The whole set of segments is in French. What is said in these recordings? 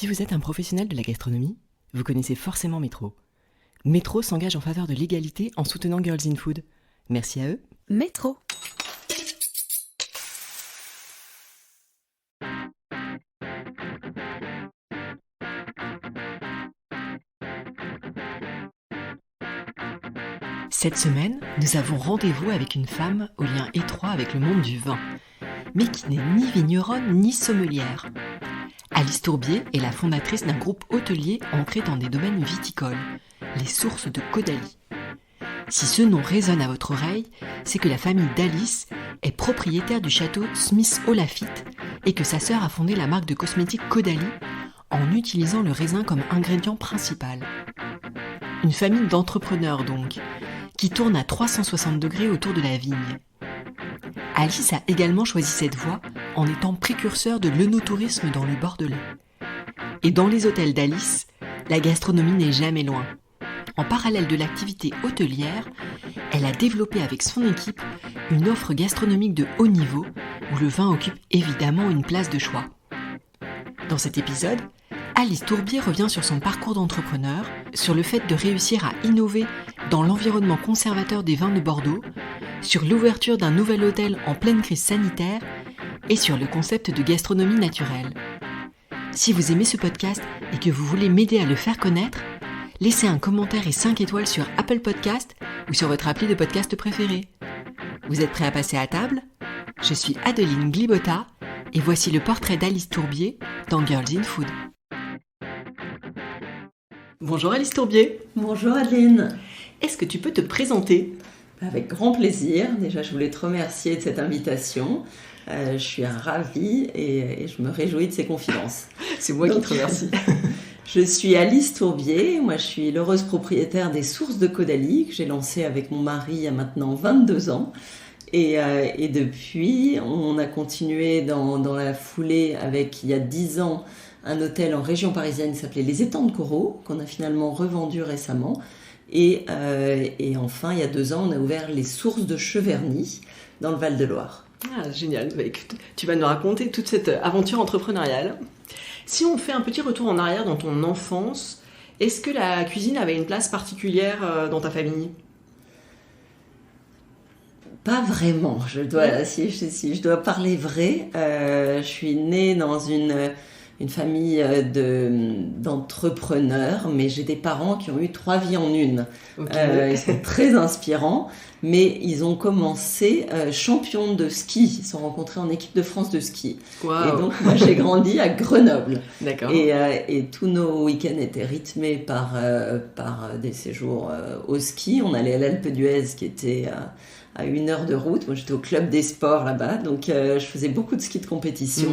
Si vous êtes un professionnel de la gastronomie, vous connaissez forcément Métro. Métro s'engage en faveur de l'égalité en soutenant Girls in Food. Merci à eux. Métro. Cette semaine, nous avons rendez-vous avec une femme au lien étroit avec le monde du vin, mais qui n'est ni vigneronne ni sommelière. Alice Tourbier est la fondatrice d'un groupe hôtelier ancré dans des domaines viticoles, les Sources de Caudalie. Si ce nom résonne à votre oreille, c'est que la famille d'Alice est propriétaire du château Smith-Olafite et que sa sœur a fondé la marque de cosmétiques Caudalie en utilisant le raisin comme ingrédient principal. Une famille d'entrepreneurs donc, qui tourne à 360 degrés autour de la vigne. Alice a également choisi cette voie en étant précurseur de l'œnotourisme dans le Bordelais. Et dans les hôtels d'Alice, la gastronomie n'est jamais loin. En parallèle de l'activité hôtelière, elle a développé avec son équipe une offre gastronomique de haut niveau où le vin occupe évidemment une place de choix. Dans cet épisode, Alice Tourbier revient sur son parcours d'entrepreneur, sur le fait de réussir à innover dans l'environnement conservateur des vins de Bordeaux, sur l'ouverture d'un nouvel hôtel en pleine crise sanitaire et sur le concept de gastronomie naturelle. Si vous aimez ce podcast et que vous voulez m'aider à le faire connaître, laissez un commentaire et 5 étoiles sur Apple Podcast ou sur votre appli de podcast préféré. Vous êtes prêts à passer à table ? Je suis Adeline Glibota et voici le portrait d'Alice Tourbier dans Girls in Food. Bonjour Alice Tourbier. Bonjour Adeline. Est-ce que tu peux te présenter ? Avec grand plaisir. Déjà, je voulais te remercier de cette invitation. Je suis ravie et je me réjouis de ces confidences. C'est moi qui te remercie. Je suis Alice Tourbier. Moi, je suis l'heureuse propriétaire des Sources de Caudalie que j'ai lancé avec mon mari il y a maintenant 22 ans. Et depuis, on a continué dans la foulée avec, il y a 10 ans, un hôtel en région parisienne qui s'appelait Les Étangs de Corot, qu'on a finalement revendu récemment. Et enfin, il y a 2 ans, on a ouvert les Sources de Cheverny, dans le Val-de-Loire. Ah, génial. Bah, écoute, tu vas nous raconter toute cette aventure entrepreneuriale. Si on fait un petit retour en arrière dans ton enfance, est-ce que la cuisine avait une place particulière dans ta famille ? Pas vraiment. Si je dois parler vrai, je suis née dans une famille d'entrepreneurs, mais j'ai des parents qui ont eu 3 vies en une. Okay. Ils sont très inspirants, mais ils ont commencé champions de ski. Ils se sont rencontrés en équipe de France de ski. Wow. Et donc, moi, j'ai grandi à Grenoble. D'accord. Et tous nos week-ends étaient rythmés par des séjours au ski. On allait à l'Alpe d'Huez, qui était à 1 heure de route. Moi, j'étais au club des sports là-bas, donc je faisais beaucoup de ski de compétition.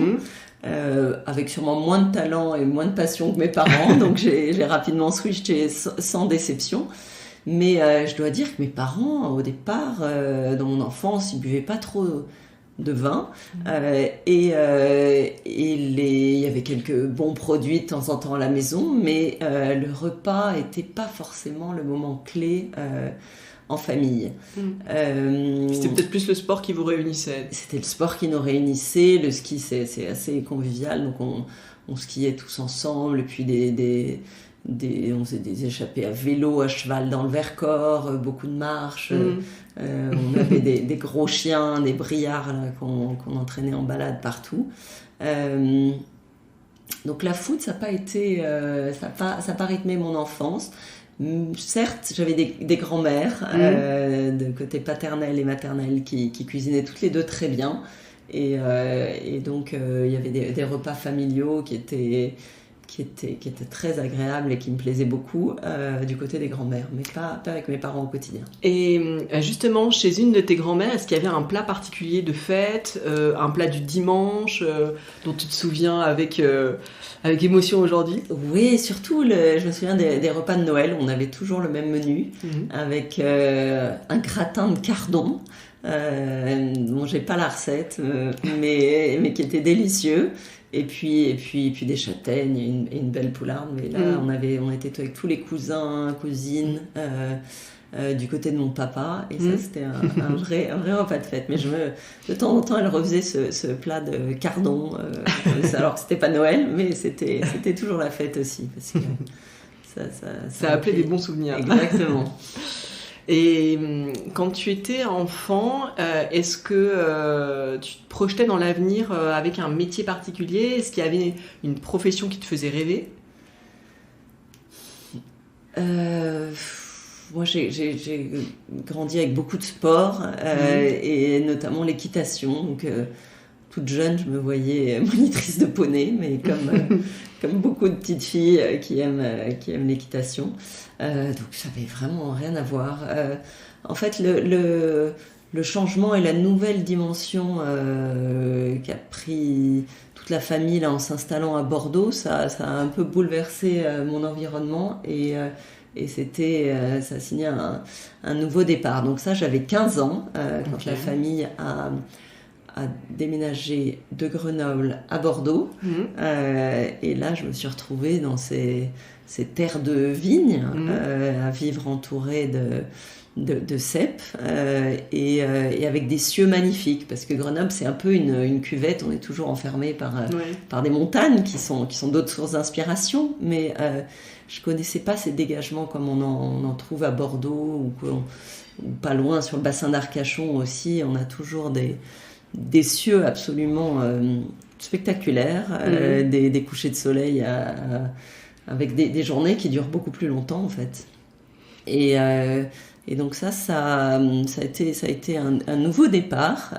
Avec sûrement moins de talent et moins de passion que mes parents, donc j'ai rapidement switché sans déception. Mais je dois dire que mes parents, au départ, dans mon enfance, ils buvaient pas trop de vin. Il y avait quelques bons produits de temps en temps à la maison, mais le repas était pas forcément le moment clé en famille. C'était peut-être plus le sport qui vous réunissait. C'était le sport qui nous réunissait. Le ski, c'est assez convivial, donc on skiait tous ensemble, et puis on faisait des échappées à vélo, à cheval dans le Vercors, beaucoup de marches. On avait des gros chiens, des briards là, qu'on entraînait en balade partout. Donc la foot, ça n'a pas été, ça n'a pas rythmé mon enfance. Certes, j'avais des grands-mères de côté paternel et maternel qui cuisinaient toutes les deux très bien. Et donc, il y avait des repas familiaux qui étaient très agréables et qui me plaisaient beaucoup du côté des grands-mères, mais pas avec mes parents au quotidien. Et justement, chez une de tes grands-mères, est-ce qu'il y avait un plat particulier de fête, un plat du dimanche dont tu te souviens avec émotion aujourd'hui ? Oui, surtout, je me souviens des repas de Noël. On avait toujours le même menu avec un gratin de cardon. Dont j'ai pas la recette, mais qui était délicieux. Et puis des châtaignes et une belle poularde. Mais là, on était avec tous les cousins, cousines. du côté de mon papa. Et ça, c'était un vrai repas de fête. Mais de temps en temps, elle refaisait ce plat de cardon. Alors que c'était pas Noël, mais c'était toujours la fête aussi. Parce que ça appelait des bons souvenirs. Exactement. Et quand tu étais enfant, est-ce que tu te projetais dans l'avenir avec un métier particulier ? Est-ce qu'il y avait une profession qui te faisait rêver ? Moi, j'ai grandi avec beaucoup de sport et notamment l'équitation. Donc, toute jeune, je me voyais monitrice de poney, mais comme beaucoup de petites filles qui aiment l'équitation. Donc, ça n'avait vraiment rien à voir. En fait, le changement et la nouvelle dimension qu'a pris toute la famille là, en s'installant à Bordeaux, ça a un peu bouleversé mon environnement et ça a signé un nouveau départ. Donc ça, j'avais 15 ans quand la famille a déménagé de Grenoble à Bordeaux. Et là, je me suis retrouvée dans ces terres de vignes, à vivre entourée de cèpes et avec des cieux magnifiques, parce que Grenoble, c'est un peu une cuvette, on est toujours enfermé par des montagnes qui sont d'autres sources d'inspiration, mais je connaissais pas ces dégagements comme on en trouve à Bordeaux ou pas loin sur le bassin d'Arcachon aussi. On a toujours des cieux absolument spectaculaires, des couchers de soleil avec des journées qui durent beaucoup plus longtemps en fait. Et donc ça a été un nouveau départ.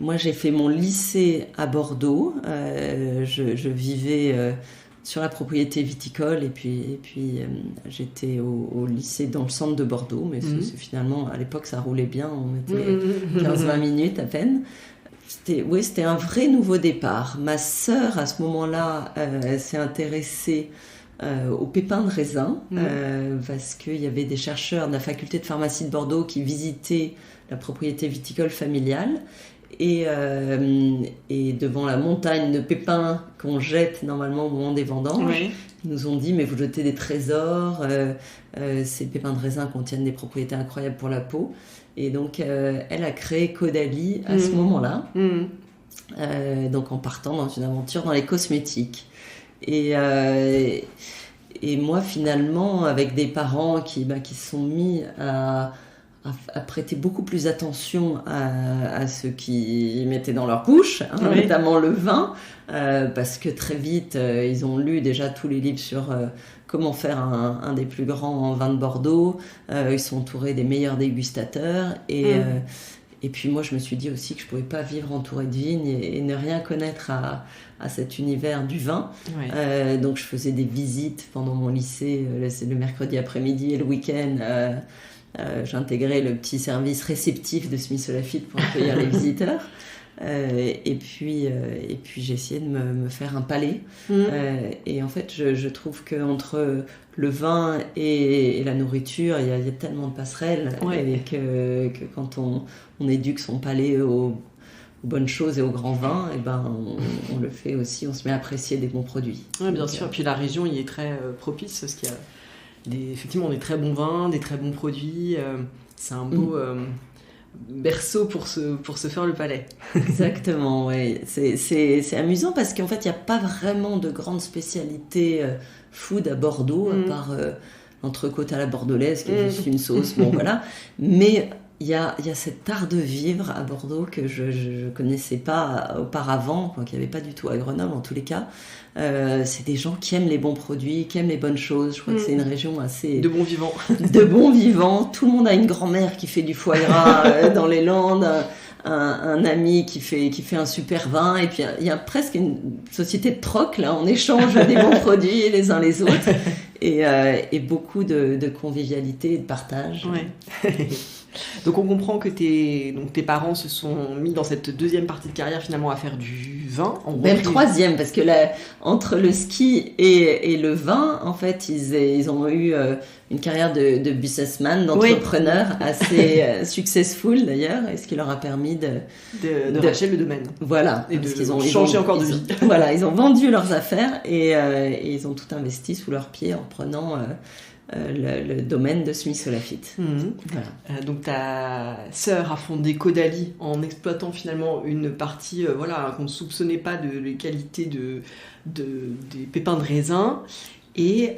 Moi, j'ai fait mon lycée à Bordeaux. Je vivais sur la propriété viticole et puis j'étais au lycée dans le centre de Bordeaux. Mais finalement, à l'époque, ça roulait bien. On était 15-20 minutes à peine. C'était un vrai nouveau départ. Ma sœur, à ce moment-là, s'est intéressée aux pépins de raisin parce qu'il y avait des chercheurs de la faculté de pharmacie de Bordeaux qui visitaient la propriété viticole familiale et devant la montagne de pépins qu'on jette normalement au moment des vendanges, ils nous ont dit mais vous jetez des trésors, ces pépins de raisin contiennent des propriétés incroyables pour la peau. Et donc elle a créé Caudalie à ce moment-là, donc en partant dans une aventure dans les cosmétiques. Et moi, finalement, avec des parents qui se sont mis à prêter beaucoup plus attention à ce qu'ils mettaient dans leur bouche, notamment le vin, parce que très vite, ils ont lu déjà tous les livres sur comment faire un des plus grands vins de Bordeaux. Ils sont entourés des meilleurs dégustateurs. Et puis moi, je me suis dit aussi que je ne pouvais pas vivre entourée de vignes et ne rien connaître à cet univers du vin. Donc je faisais des visites pendant mon lycée, le mercredi après-midi et le week-end. J'intégrais le petit service réceptif de Smith Lafitte pour accueillir les visiteurs. Et puis j'ai essayé de me faire un palais. Et en fait, je trouve qu'entre le vin et la nourriture, il y a tellement de passerelles et que quand on éduque son palais aux bonnes choses et aux grands vins, et on le fait aussi, on se met à apprécier des bons produits. Oui, bien sûr. Puis la région y est très propice, parce qu'il y a effectivement des très bons vins, des très bons produits. C'est un beau berceau pour se faire le palais. Exactement, oui. C'est amusant parce qu'en fait, il n'y a pas vraiment de grande spécialité food à Bordeaux, à part l'entrecôte à la bordelaise, qui est juste une sauce, bon voilà. Mais il y a cet art de vivre à Bordeaux que je ne connaissais pas auparavant, qu'il n'y avait pas du tout à Grenoble en tous les cas. C'est des gens qui aiment les bons produits, qui aiment les bonnes choses. Je crois que c'est une région assez... De bons vivants. De bons vivants. Tout le monde a une grand-mère qui fait du foie gras dans les Landes, un ami qui fait un super vin, et puis il y a presque une société de troc, là, on échange des bons produits les uns les autres, et beaucoup de convivialité et de partage. Donc on comprend que tes parents se sont mis dans cette deuxième partie de carrière finalement à faire du vin. Même troisième, parce que entre le ski et le vin, en fait, ils ont eu une carrière de businessman, d'entrepreneur assez successful d'ailleurs, et ce qui leur a permis de racheter le domaine. Voilà. Et ils ont changé encore de vie. Voilà, ils ont vendu leurs affaires et ils ont tout investi sous leurs pieds en prenant le domaine de Smith Lafitte. Voilà. Donc ta sœur a fondé Caudalie en exploitant finalement une partie qu'on ne soupçonnait pas de les qualités des pépins de raisin. Et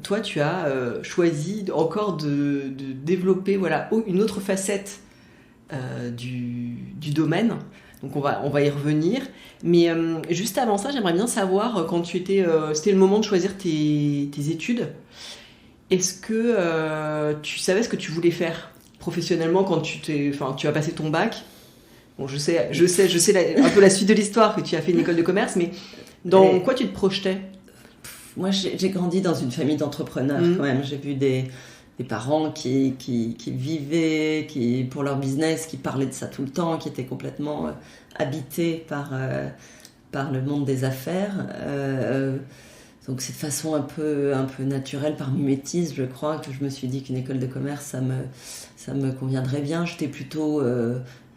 toi, tu as choisi encore de développer une autre facette du domaine. Donc on va y revenir. Mais juste avant ça, j'aimerais bien savoir, quand c'était le moment de choisir tes études, est-ce que tu savais ce que tu voulais faire professionnellement quand tu as passé ton bac? Bon, je sais un peu la suite de l'histoire, que tu as fait une école de commerce, mais dans quoi tu te projetais? Moi, j'ai grandi dans une famille d'entrepreneurs quand même. J'ai vu des parents qui vivaient, qui pour leur business, qui parlaient de ça tout le temps, qui étaient complètement habités par le monde des affaires. Donc c'est de façon un peu naturelle, par mimétisme, je crois, que je me suis dit qu'une école de commerce, ça me conviendrait bien. J'étais plutôt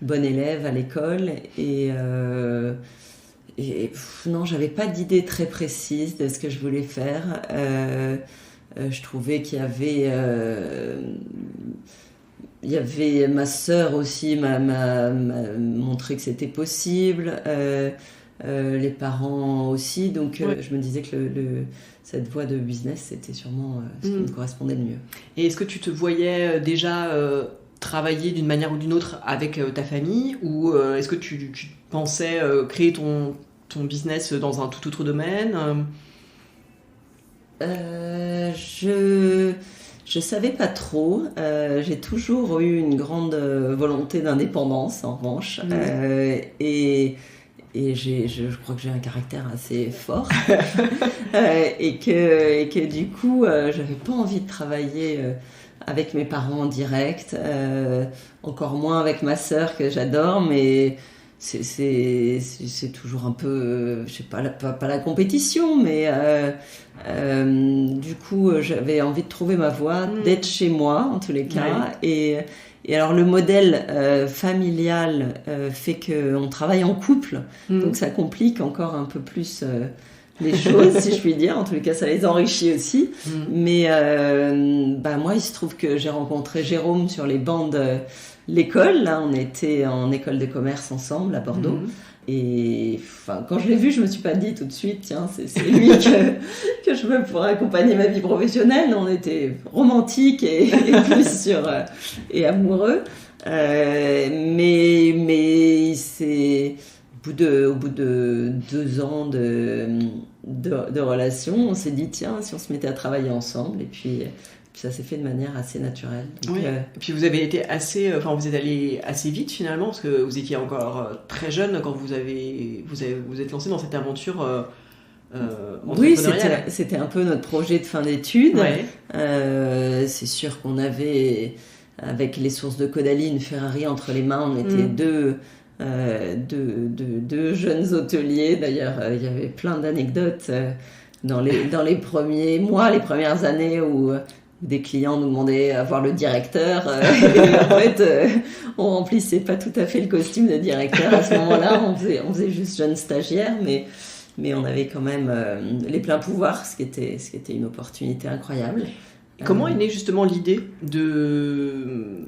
bonne élève à l'école et non, j'avais pas d'idée très précise de ce que je voulais faire. Je trouvais qu'il y avait ma sœur aussi m'a montré que c'était possible, les parents aussi, donc je me disais que cette voie de business, c'était sûrement ce qui me correspondait le mieux. Et est-ce que tu te voyais déjà travailler d'une manière ou d'une autre avec ta famille, ou est-ce que tu pensais créer ton business dans un tout autre domaine? Je savais pas trop. J'ai toujours eu une grande volonté d'indépendance, en revanche. Et je crois que j'ai un caractère assez fort. et que du coup, j'avais pas envie de travailler avec mes parents en direct. Encore moins avec ma sœur, que j'adore, mais c'est toujours un peu, je sais pas, pas la compétition, mais du coup j'avais envie de trouver ma voie, d'être chez moi en tous les cas. Et alors le modèle familial fait qu'on travaille en couple, donc ça complique encore un peu plus les choses, si je puis dire. En tous les cas, ça les enrichit aussi. Mais moi, il se trouve que j'ai rencontré Jérôme sur les bancs de l'école. Là, on était en école de commerce ensemble à Bordeaux. Et quand je l'ai vu, je me suis pas dit tout de suite, tiens, c'est lui que je veux pour accompagner ma vie professionnelle. On était romantiques et plus et amoureux. Mais c'est au bout de 2 ans de relation, on s'est dit, tiens, si on se mettait à travailler ensemble. Et puis ça s'est fait de manière assez naturelle. Donc, Et puis vous avez été vous êtes allé assez vite finalement, parce que vous étiez encore très jeune quand vous êtes lancé dans cette aventure entrepreneuriale. Oui, c'était un peu notre projet de fin d'études. C'est sûr qu'on avait, avec les sources de Caudalie, une Ferrari entre les mains. On était deux jeunes hôteliers. D'ailleurs, il y avait plein d'anecdotes dans les premiers mois, les premières années où des clients nous demandaient à voir le directeur. Et en fait, on remplissait pas tout à fait le costume de directeur à ce moment-là. On faisait juste jeunes stagiaires, mais on avait quand même les pleins pouvoirs, ce qui était une opportunité incroyable. Et comment est née justement l'idée de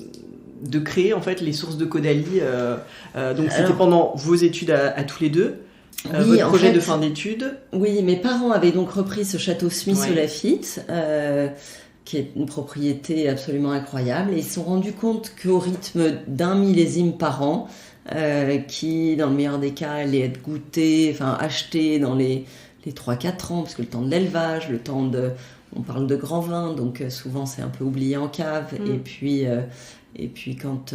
créer en fait les sources de Caudalie? Donc c'était pendant vos études à tous les deux. Votre projet de fin d'études. Oui, mes parents avaient donc repris ce château Smith Lafitte, qui est une propriété absolument incroyable, et ils se sont rendus compte qu'au rythme d'1 millésime par an, qui dans le meilleur des cas allait être acheté dans les 3-4 ans, parce que le temps de l'élevage, on parle de grand vin, donc souvent c'est un peu oublié en cave, et puis quand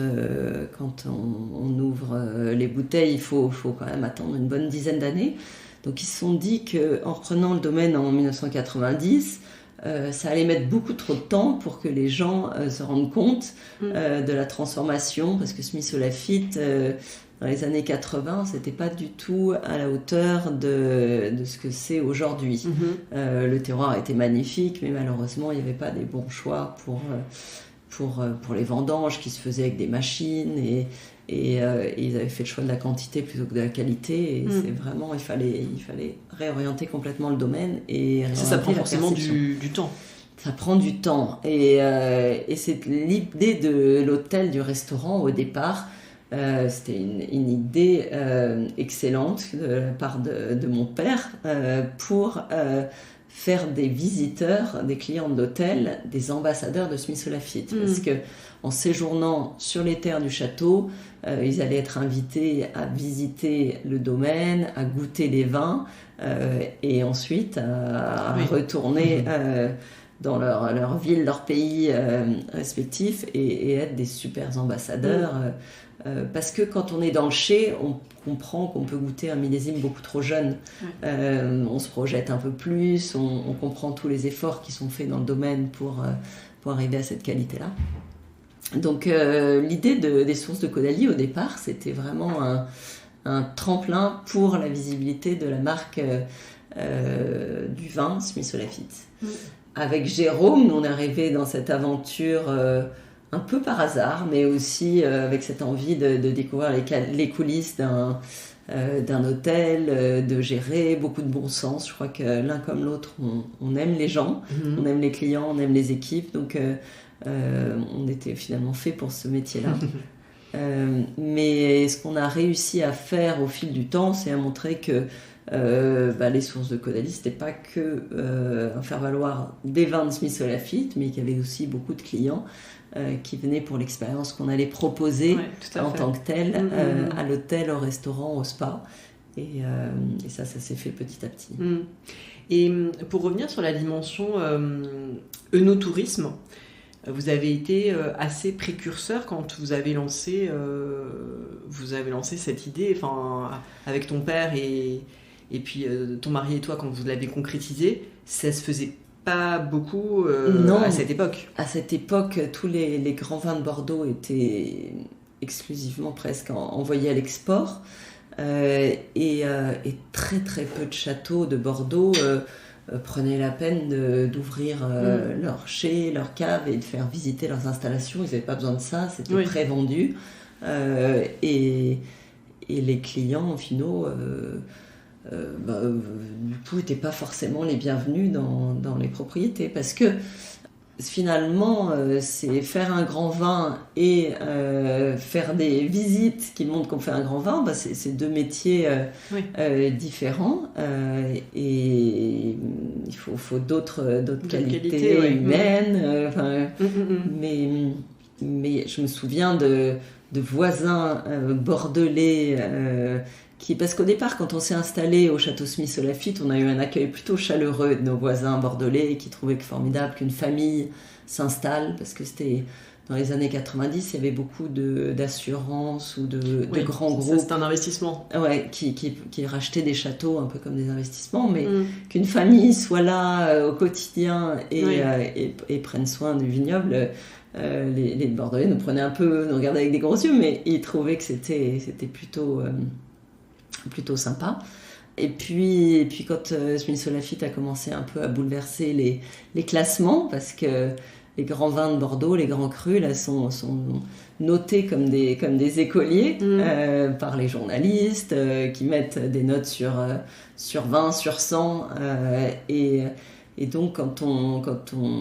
on ouvre les bouteilles, il faut quand même attendre une bonne dizaine d'années. Donc ils se sont dit qu'en reprenant le domaine en 1990, ça allait mettre beaucoup trop de temps pour que les gens se rendent compte de la transformation, parce que Smith Lafitte, dans les années 80, c'était pas du tout à la hauteur de ce que c'est aujourd'hui. Le terroir était magnifique, mais malheureusement, il n'y avait pas des bons choix pour les vendanges qui se faisaient avec des machines, et ils avaient fait le choix de la quantité plutôt que de la qualité, et c'est vraiment, il fallait réorienter complètement le domaine, et ça prend forcément du temps. ça prend du temps. Et c'est l'idée de l'hôtel, du restaurant au départ. C'était une idée excellente de la part de mon père pour faire des visiteurs, des clients de l'hôtel, des ambassadeurs de Smith Lafitte. Parce que en séjournant sur les terres du château, ils allaient être invités à visiter le domaine, à goûter les vins et ensuite à retourner dans leur ville, leur pays respectif et être des super ambassadeurs. Parce que quand on est dans le chai, on comprend qu'on peut goûter un millésime beaucoup trop jeune. On se projette un peu plus, on comprend tous les efforts qui sont faits dans le domaine pour arriver à cette qualité-là. Donc l'idée des sources de Caudalie au départ, c'était vraiment un tremplin pour la visibilité de la marque du vin Smith Lafitte. Avec Jérôme, on est arrivé dans cette aventure un peu par hasard, mais aussi avec cette envie de découvrir les coulisses d'un hôtel, de gérer, beaucoup de bon sens. Je crois que l'un comme l'autre, on aime les gens, on aime les clients, on aime les équipes, donc on était finalement fait pour ce métier-là. Mais ce qu'on a réussi à faire au fil du temps, c'est à montrer que les sources de Caudalie, c'était pas que un faire-valoir des vins de Smith Lafitte, mais qu'il y avait aussi beaucoup de clients qui venaient pour l'expérience qu'on allait proposer en tant que telle à l'hôtel, au restaurant, au spa. Et ça s'est fait petit à petit. Et pour revenir sur la dimension œnotourisme, vous avez été assez précurseur quand vous avez lancé cette idée, avec ton père et puis ton mari et toi, quand vous l'avez concrétisé. Ça se faisait pas beaucoup à cette époque. À cette époque, tous les grands vins de Bordeaux étaient exclusivement presque envoyés à l'export. Et très très peu de châteaux de Bordeaux prenaient la peine d'ouvrir leur chai, leur cave et de faire visiter leurs installations. Ils n'avaient pas besoin de ça, c'était pré-vendu. Et les clients finaux du coup n'étaient pas forcément les bienvenus dans les propriétés, parce que finalement c'est faire un grand vin et faire des visites qui montrent qu'on fait un grand vin, c'est deux métiers différents et il faut d'autres qualités humaines. Mais je me souviens de voisins bordelais parce qu'au départ, quand on s'est installé au château Smith Lafitte, on a eu un accueil plutôt chaleureux de nos voisins bordelais qui trouvaient formidable qu'une famille s'installe, parce que c'était dans les années 90, il y avait beaucoup d'assurances ou de grands groupes. C'est un investissement. Qui rachetaient des châteaux un peu comme des investissements, mais qu'une famille soit là au quotidien et prenne soin du vignoble. Les Bordelais nous prenaient un peu, nous regardaient avec des gros yeux, mais ils trouvaient que c'était plutôt sympa. Et puis quand Smith Lafitte a commencé un peu à bouleverser les classements, parce que les grands vins de Bordeaux, les grands crus, là, sont notés comme des écoliers par les journalistes qui mettent des notes sur 20, sur 100. Et donc, quand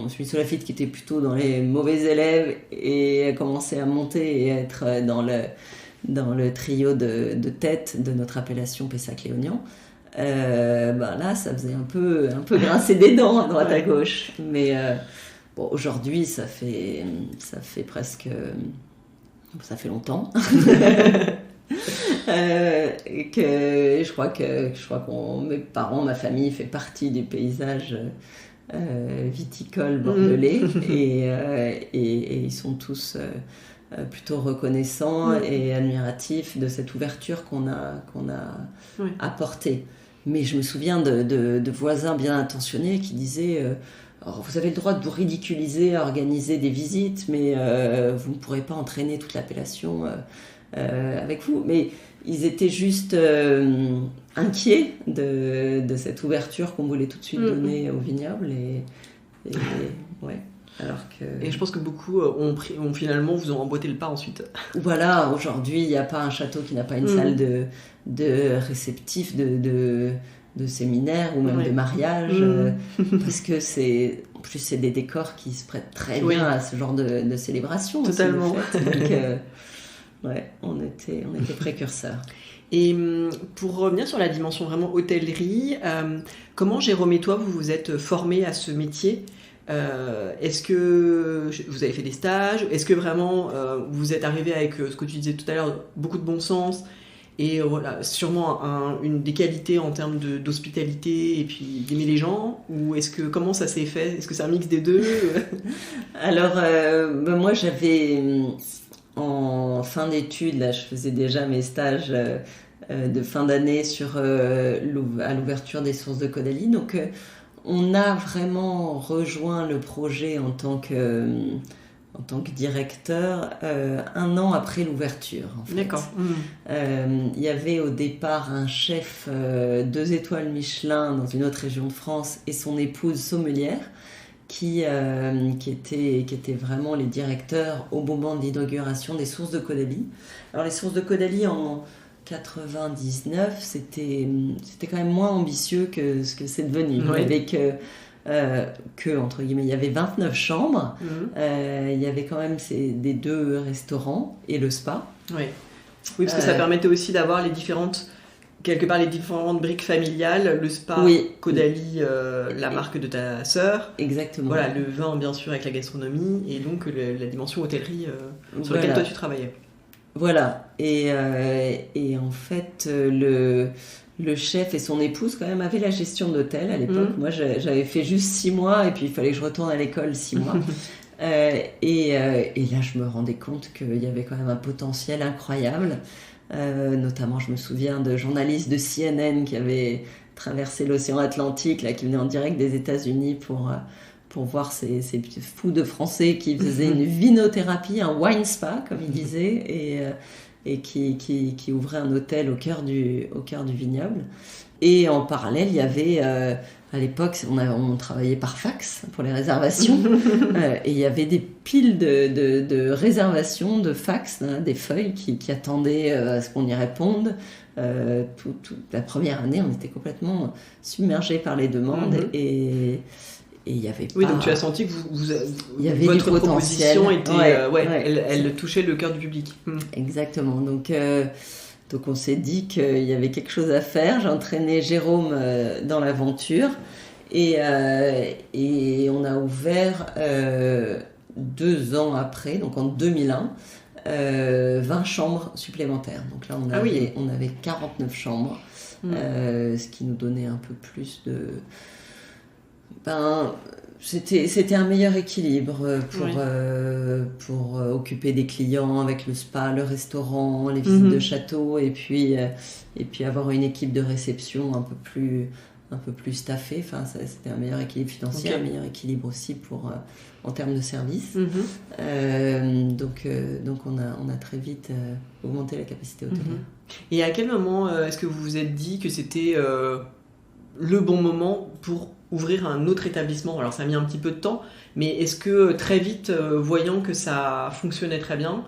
Smith Lafitte, qui était plutôt dans les mauvais élèves, et a commencé à monter et à être dans le trio de tête de notre appellation Pessac-Léognan, là, ça faisait un peu grincer des dents à droite à gauche. Mais aujourd'hui, ça fait presque... ça fait longtemps. Que je crois que mes parents, ma famille fait partie du paysage viticole bordelais et ils sont tous plutôt reconnaissants et admiratifs de cette ouverture qu'on a apportée. Mais je me souviens de voisins bien intentionnés qui disaient vous avez le droit de vous ridiculiser à organiser des visites, mais vous ne pourrez pas entraîner toute l'appellation avec vous. Mais ils étaient juste inquiets de cette ouverture qu'on voulait tout de suite donner au vignoble. Et je pense que beaucoup ont finalement vous ont emboîté le pas ensuite. Voilà, aujourd'hui, il n'y a pas un château qui n'a pas une salle de réceptif, de de séminaires ou même de mariages, parce que c'est des décors qui se prêtent très bien à ce genre de célébration. Totalement. Aussi, donc, on était précurseurs. Et pour revenir sur la dimension vraiment hôtellerie, comment Jérôme et toi, vous vous êtes formés à ce métier ? Est-ce que vous avez fait des stages ? Est-ce que vraiment vous êtes arrivé avec ce que tu disais tout à l'heure, beaucoup de bon sens et voilà, sûrement des qualités en termes d'hospitalité et puis d'aimer les gens ? Ou comment ça s'est fait ? Est-ce que c'est un mix des deux ? Alors, moi j'avais en fin d'études, là je faisais déjà mes stages de fin d'année à l'ouverture des sources de Caudalie. Donc on a vraiment rejoint le projet en tant que directeur 1 an après l'ouverture. En fait. D'accord. Il y avait au départ un chef 2 étoiles Michelin dans une autre région de France et son épouse sommelière qui étaient vraiment les directeurs au moment de l'inauguration des sources de Caudalie. Alors les sources de Caudalie en 99, c'était quand même moins ambitieux que ce que c'est devenu. Oui. Avec entre guillemets, il y avait 29 chambres, il y avait quand même des 2 restaurants et le spa. Oui, parce que ça permettait aussi d'avoir quelque part les différentes briques familiales, le spa, Caudalie, la marque de ta sœur. Exactement. Voilà, le vin bien sûr avec la gastronomie et donc la dimension hôtellerie sur laquelle toi tu travaillais. Voilà, et en fait le chef et son épouse quand même avaient la gestion d'hôtel à l'époque. Moi j'avais fait juste 6 mois et puis il fallait que je retourne à l'école 6 mois. Et là je me rendais compte qu'il y avait quand même un potentiel incroyable. Notamment je me souviens de journalistes de CNN qui avaient traversé l'océan Atlantique, là, qui venaient en direct des États-Unis pour voir ces fous de Français qui faisaient une vinothérapie, un wine spa comme ils disaient, et qui ouvraient un hôtel au cœur du vignoble. Et en parallèle, il y avait, à l'époque, on travaillait par fax pour les réservations, et il y avait des piles de réservations, de fax, des feuilles qui attendaient à ce qu'on y réponde. Toute la première année, on était complètement submergés par les demandes, et il y avait pas... Oui, donc tu as senti que il y avait votre du potentiel. Proposition était, elle touchait le cœur du public. Exactement. Donc on s'est dit qu'il y avait quelque chose à faire. J'ai entraîné Jérôme dans l'aventure et on a ouvert 2 ans après, donc en 2001, 20 chambres supplémentaires. Donc là, on avait 49 chambres, ce qui nous donnait un peu plus de... C'était un meilleur équilibre pour occuper des clients avec le spa, le restaurant, les visites de château, et puis avoir une équipe de réception un peu plus staffée. Enfin, c'était un meilleur équilibre financier, un meilleur équilibre aussi en termes de service. Donc on a très vite augmenté la capacité hôtelière. Et à quel moment est-ce que vous vous êtes dit que c'était le bon moment pour ouvrir un autre établissement? Alors ça a mis un petit peu de temps, mais est-ce que très vite, voyant que ça fonctionnait très bien,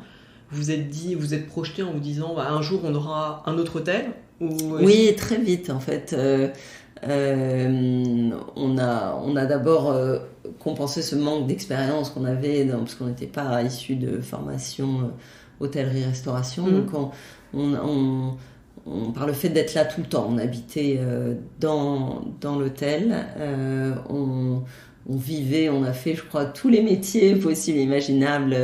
vous êtes projeté en vous disant un jour on aura un autre hôtel Oui, très vite en fait. On a d'abord compensé ce manque d'expérience qu'on avait parce qu'on n'était pas issus de formation hôtellerie-restauration. Donc par le fait d'être là tout le temps, on habitait dans l'hôtel, on vivait, on a fait, je crois, tous les métiers possibles et imaginables.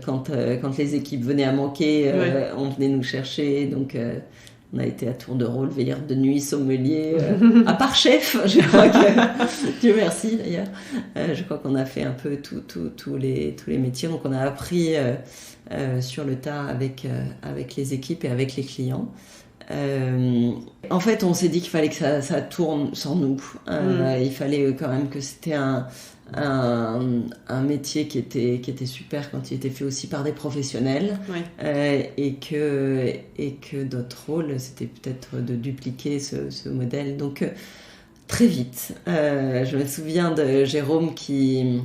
Quand les équipes venaient à manquer, on venait nous chercher. Donc, on a été à tour de rôle, veilleur de nuit, sommelier, à part chef, je crois que... Dieu merci, d'ailleurs. Je crois qu'on a fait un peu tous les métiers. Donc, on a appris sur le tas avec les équipes et avec les clients. En fait, on s'est dit qu'il fallait que ça tourne sans nous. Il fallait quand même que c'était un métier qui était super quand il était fait aussi par des professionnels, et que notre rôle, c'était peut-être de dupliquer ce modèle. Donc, très vite, je me souviens de Jérôme qui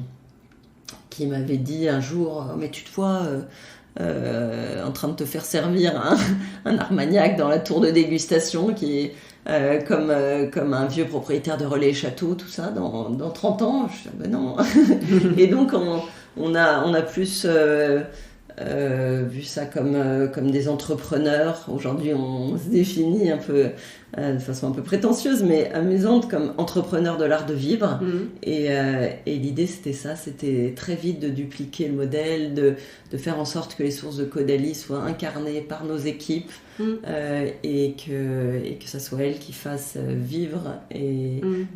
m'avait dit un jour « Mais tu te vois... en train de te faire servir un Armagnac dans la tour de dégustation qui est comme un vieux propriétaire de relais château, tout ça, dans 30 ans. Je dis, ben non. Et donc, on a plus vu ça comme des entrepreneurs. Aujourd'hui, on se définit un peu de façon un peu prétentieuse, mais amusante, comme entrepreneur de l'art de vivre. Et l'idée, c'était très vite de dupliquer le modèle, de faire en sorte que les sources de Caudalie soient incarnées par nos équipes et que ça soit elles qui fassent vivre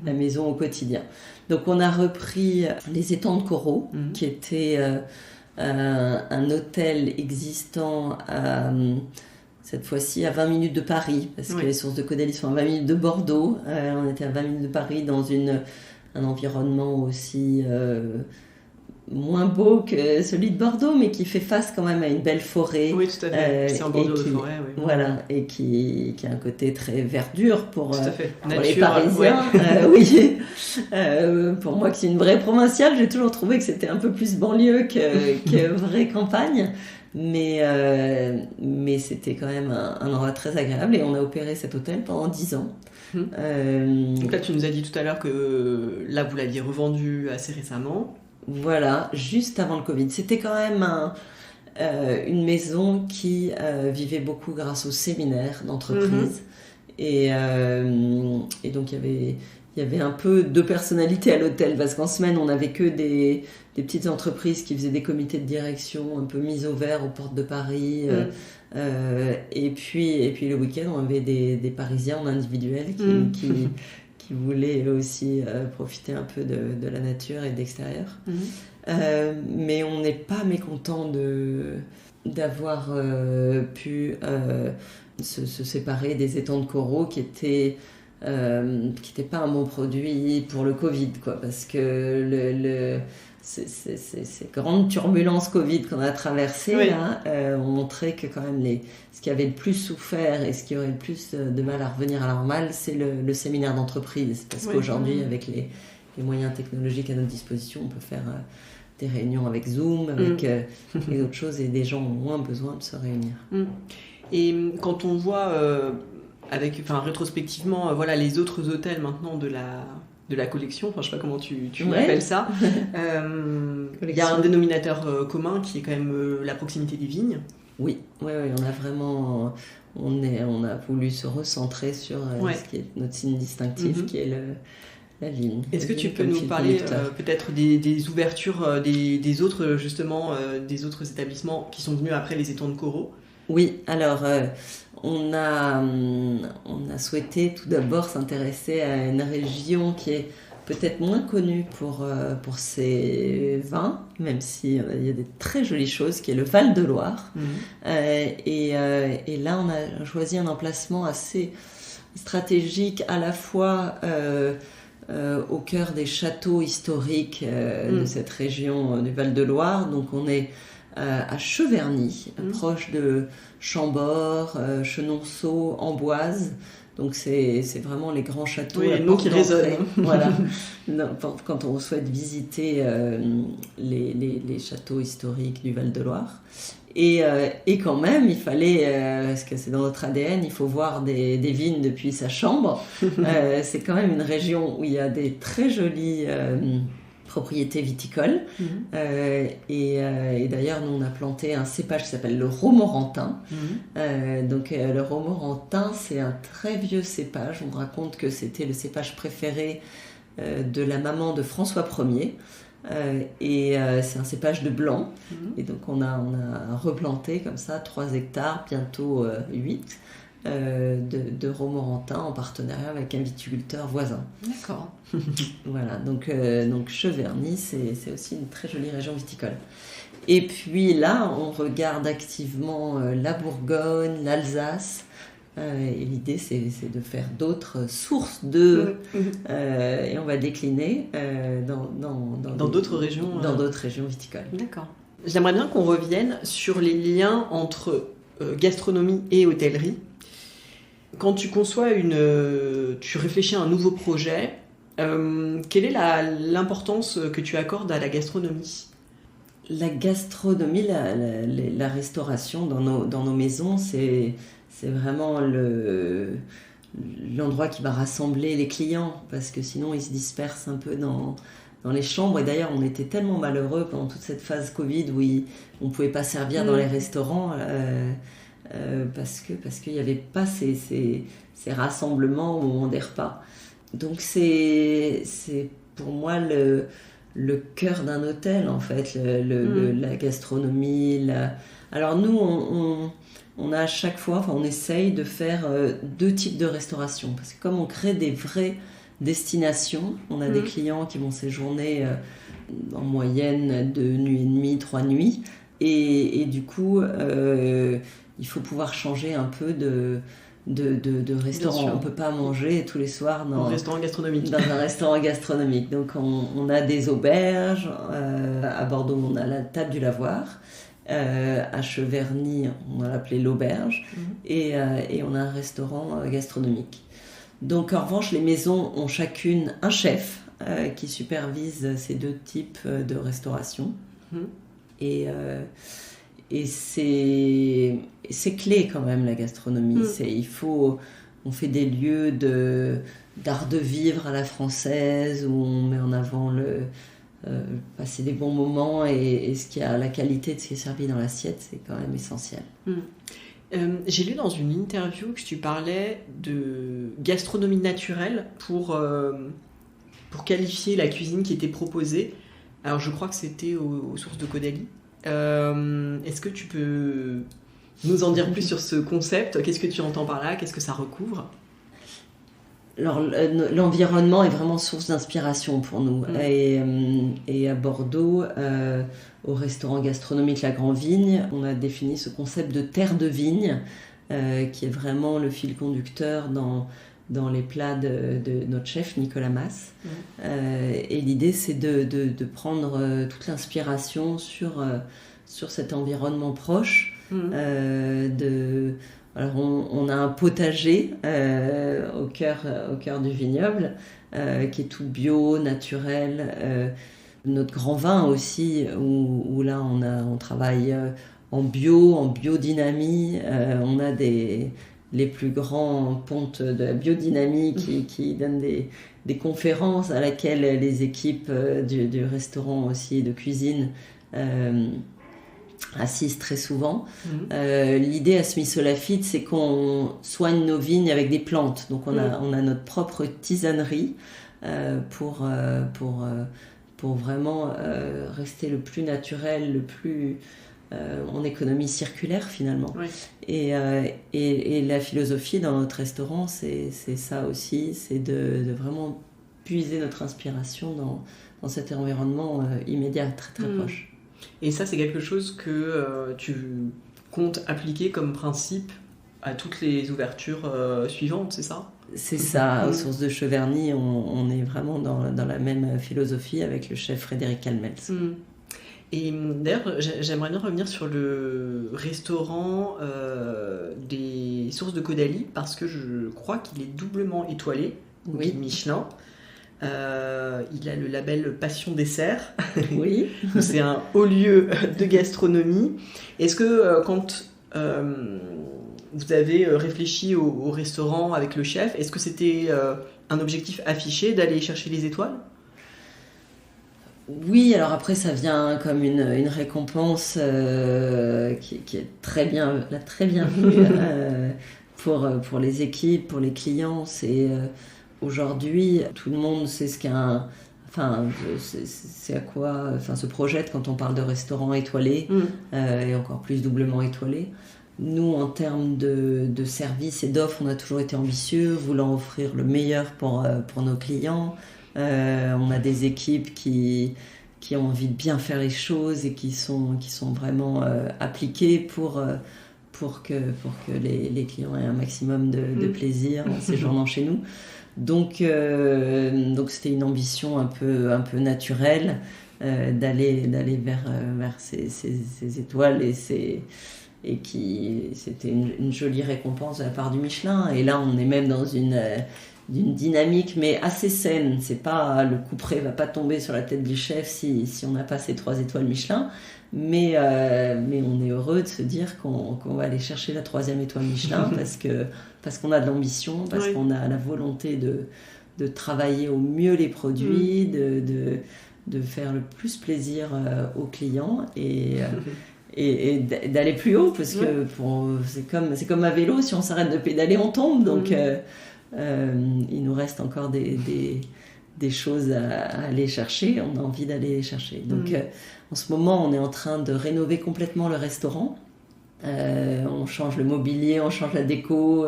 la maison au quotidien. Donc, on a repris les étangs de coraux, qui étaient un hôtel existant cette fois-ci à 20 minutes de Paris, parce que les sources de Caudalie sont à 20 minutes de Bordeaux. On était à 20 minutes de Paris dans un environnement aussi moins beau que celui de Bordeaux, mais qui fait face quand même à une belle forêt. Oui, tout à fait. C'est un Bordeaux de forêt, oui. Voilà, et qui a un côté très verdure pour Nature, les Parisiens. Oui. Pour moi, qui suis une vraie provinciale, j'ai toujours trouvé que c'était un peu plus banlieue que vraie campagne. Mais c'était quand même un endroit très agréable, et on a opéré cet hôtel pendant 10 ans. Donc là, tu nous as dit tout à l'heure que là, vous l'aviez revendu assez récemment. Voilà, juste avant le Covid. C'était quand même une maison qui vivait beaucoup grâce aux séminaires d'entreprise. Et donc, il y avait un peu de personnalité à l'hôtel, parce qu'en semaine, on n'avait que des petites entreprises qui faisaient des comités de direction un peu mis au vert aux portes de Paris. Et puis le week-end, on avait des Parisiens en individuel qui voulaient aussi profiter un peu de la nature et de l'extérieur. Mais on n'est pas mécontent d'avoir pu se séparer des étangs de coraux qui n'étaient pas un bon produit pour le Covid, quoi, parce que ces grandes turbulences Covid qu'on a traversées là, ont montré que quand même ce qui avait le plus souffert et ce qui aurait le plus de mal à revenir à la normale, c'est le séminaire d'entreprise, parce qu'aujourd'hui, avec les moyens technologiques à notre disposition, on peut faire des réunions avec Zoom, avec d'autres choses, et des gens ont moins besoin de se réunir. Et quand on voit rétrospectivement les autres hôtels maintenant de la collection, enfin je sais pas comment tu appelles ça, il y a un dénominateur commun qui est quand même la proximité des vignes. Oui, on a vraiment on a voulu se recentrer sur ce qui est notre signe distinctif, qui est la vigne. Est-ce que tu peux nous parler peut-être des ouvertures des autres établissements qui sont venus après les étangs de coraux? Oui, alors on a souhaité tout d'abord s'intéresser à une région qui est peut-être moins connue pour ses vins, même si il y a des très jolies choses, qui est le Val-de-Loire. Et là, on a choisi un emplacement assez stratégique, à la fois au cœur des châteaux historiques de cette région du Val-de-Loire. Donc on est à Cheverny, proche de Chambord, Chenonceau, Amboise. Donc c'est vraiment les grands châteaux. Oui, le nom qui résonne. Voilà. Quand on souhaite visiter les châteaux historiques du Val-de-Loire. Et quand même, il fallait, parce que c'est dans notre ADN, il faut voir des vignes depuis sa chambre. C'est quand même une région où il y a des très jolies propriétés viticoles. Et d'ailleurs, nous, on a planté un cépage qui s'appelle le Romorantin. Donc, le Romorantin, c'est un très vieux cépage. On raconte que c'était le cépage préféré de la maman de François Ier. Et c'est un cépage de blanc. Et donc, on a replanté comme ça 3 hectares, bientôt 8. De Romorantin en partenariat avec un viticulteur voisin. D'accord. Voilà, donc Cheverny, c'est aussi une très jolie région viticole. Et puis là, on regarde activement la Bourgogne, l'Alsace. Et l'idée, c'est de faire d'autres sources et on va décliner dans d'autres régions. Dans d'autres régions viticoles. D'accord. J'aimerais bien qu'on revienne sur les liens entre gastronomie et hôtellerie. Quand tu conçois tu réfléchis à un nouveau projet, quelle est l'importance que tu accordes à la gastronomie? La gastronomie, la restauration dans nos maisons, c'est vraiment le l'endroit qui va rassembler les clients, parce que sinon ils se dispersent un peu dans les chambres. Et d'ailleurs, on était tellement malheureux pendant toute cette phase Covid où on ne pouvait pas servir dans les restaurants parce qu'il n'y avait pas ces rassemblements au moment des repas. Donc c'est pour moi le cœur d'un hôtel, en fait, la gastronomie. Alors nous, on a à chaque fois, on essaye de faire 2 types de restauration, parce que comme on crée des vraies destinations, on a des clients qui vont séjourner en moyenne 2 nuits et demie, 3 nuits, et du coup il faut pouvoir changer un peu de restaurant. On ne peut pas manger tous les soirs dans un restaurant gastronomique. Donc on a des auberges, à Bordeaux on a la table du lavoir, à Cheverny on va l'appeler l'auberge, et on a un restaurant gastronomique. Donc en revanche les maisons ont chacune un chef qui supervise ces 2 types de restauration. Et c'est clé quand même, la gastronomie. On fait des lieux d'art de vivre à la française, où on met en avant passer des bons moments, et la qualité de ce qui est servi dans l'assiette, c'est quand même essentiel. J'ai lu dans une interview que tu parlais de gastronomie naturelle pour qualifier la cuisine qui était proposée. Alors je crois que c'était aux sources de Caudalie. Est-ce que tu peux nous en dire plus sur ce concept? Qu'est-ce que tu entends par là? Qu'est-ce que ça recouvre? Alors, l'environnement est vraiment source d'inspiration pour nous. Et à Bordeaux, au restaurant gastronomique La Grand Vigne, on a défini ce concept de terre de vigne, qui est vraiment le fil conducteur dans les plats de notre chef Nicolas Mas. Et l'idée, c'est de prendre toute l'inspiration sur cet environnement proche. Alors on a un potager au cœur du vignoble, qui est tout bio, naturel. Notre grand vin aussi, où là on travaille en biodynamie. On a les plus grands pontes de la biodynamie qui donnent des conférences à laquelle les équipes du restaurant aussi et de cuisine assistent très souvent. L'idée à Smith-Olafite, c'est qu'on soigne nos vignes avec des plantes. Donc on a notre propre tisanerie pour vraiment rester le plus naturel, le plus en économie circulaire finalement. Et la philosophie dans notre restaurant, c'est ça aussi, c'est de vraiment puiser notre inspiration dans cet environnement immédiat, très très proche. Et ça, c'est quelque chose que tu comptes appliquer comme principe à toutes les ouvertures suivantes, c'est ça? C'est ça, aux sources de Cheverny, on est vraiment dans la même philosophie avec le chef Frédéric Calmels. Et d'ailleurs, j'aimerais bien revenir sur le restaurant des sources de Caudalie, parce que je crois qu'il est doublement étoilé, guide Michelin. Il a le label Passion Dessert. Oui. C'est un haut lieu de gastronomie. Est-ce que quand vous avez réfléchi au restaurant avec le chef, est-ce que c'était un objectif affiché d'aller chercher les étoiles? Oui, alors après ça vient comme une récompense qui est très bien vue pour les équipes, pour les clients. Aujourd'hui, tout le monde sait c'est à quoi se projette quand on parle de restaurant étoilé, et encore plus doublement étoilé. Nous, en termes de services et d'offres, on a toujours été ambitieux, voulant offrir le meilleur pour nos clients. On a des équipes qui ont envie de bien faire les choses et qui sont vraiment appliquées pour que les clients aient un maximum de plaisir en séjournant chez nous. Donc c'était une ambition un peu naturelle d'aller vers ces étoiles, et c'était une jolie récompense de la part du Michelin. Et là on est même dans une dynamique mais assez saine. C'est pas, le couperet va pas tomber sur la tête du chef si on n'a pas ces 3 étoiles Michelin, mais on est heureux de se dire qu'on va aller chercher la 3e étoile Michelin parce parce qu'on a de l'ambition, parce qu'on a la volonté de travailler au mieux les produits, de faire le plus plaisir aux clients et d'aller plus haut, parce que c'est comme à vélo, si on s'arrête de pédaler, on tombe. Donc il nous reste encore des choses à aller chercher, on a envie d'aller les chercher. Donc en ce moment, on est en train de rénover complètement le restaurant. On change le mobilier, on change la déco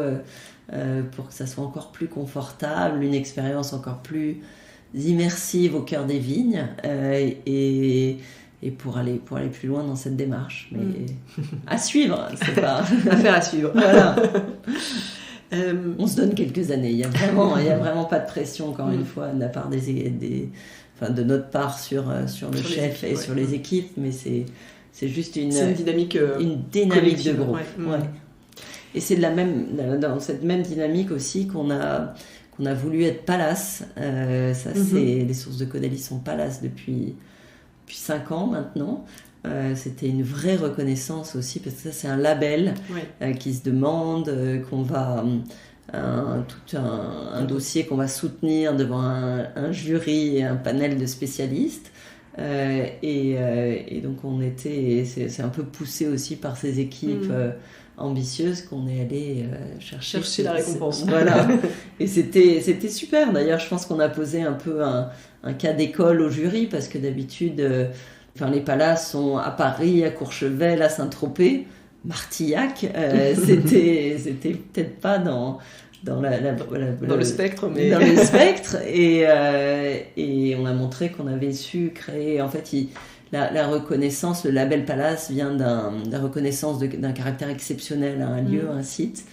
pour que ça soit encore plus confortable, une expérience encore plus immersive au cœur des vignes et pour aller plus loin dans cette démarche. Mais à suivre, c'est pas... Affaire à suivre. Voilà. On se donne quelques années. Il y a vraiment pas de pression, encore une fois, de la part de notre part sur le chef et sur les équipes, mais c'est juste une dynamique, de groupe. Ouais. Et c'est dans cette même dynamique aussi qu'on a voulu être Palace. Les sources de Caudalie sont Palace depuis 5 ans maintenant. C'était une vraie reconnaissance aussi, parce que ça c'est un label qui se demande, qu'on va tout un dossier qu'on va soutenir devant un jury et un panel de spécialistes. Et donc c'est un peu poussé aussi par ces équipes ambitieuses qu'on est allé chercher la récompense. Voilà. Et c'était super. D'ailleurs, je pense qu'on a posé un peu un cas d'école au jury, parce que d'habitude, les Palaces sont à Paris, à Courchevel, à Saint-Tropez, Martillac. C'était peut-être pas dans le spectre, mais dans le spectre, et on a montré qu'on avait su créer, en fait, la reconnaissance, le label Palace vient de la reconnaissance d'un caractère exceptionnel à un lieu, un site,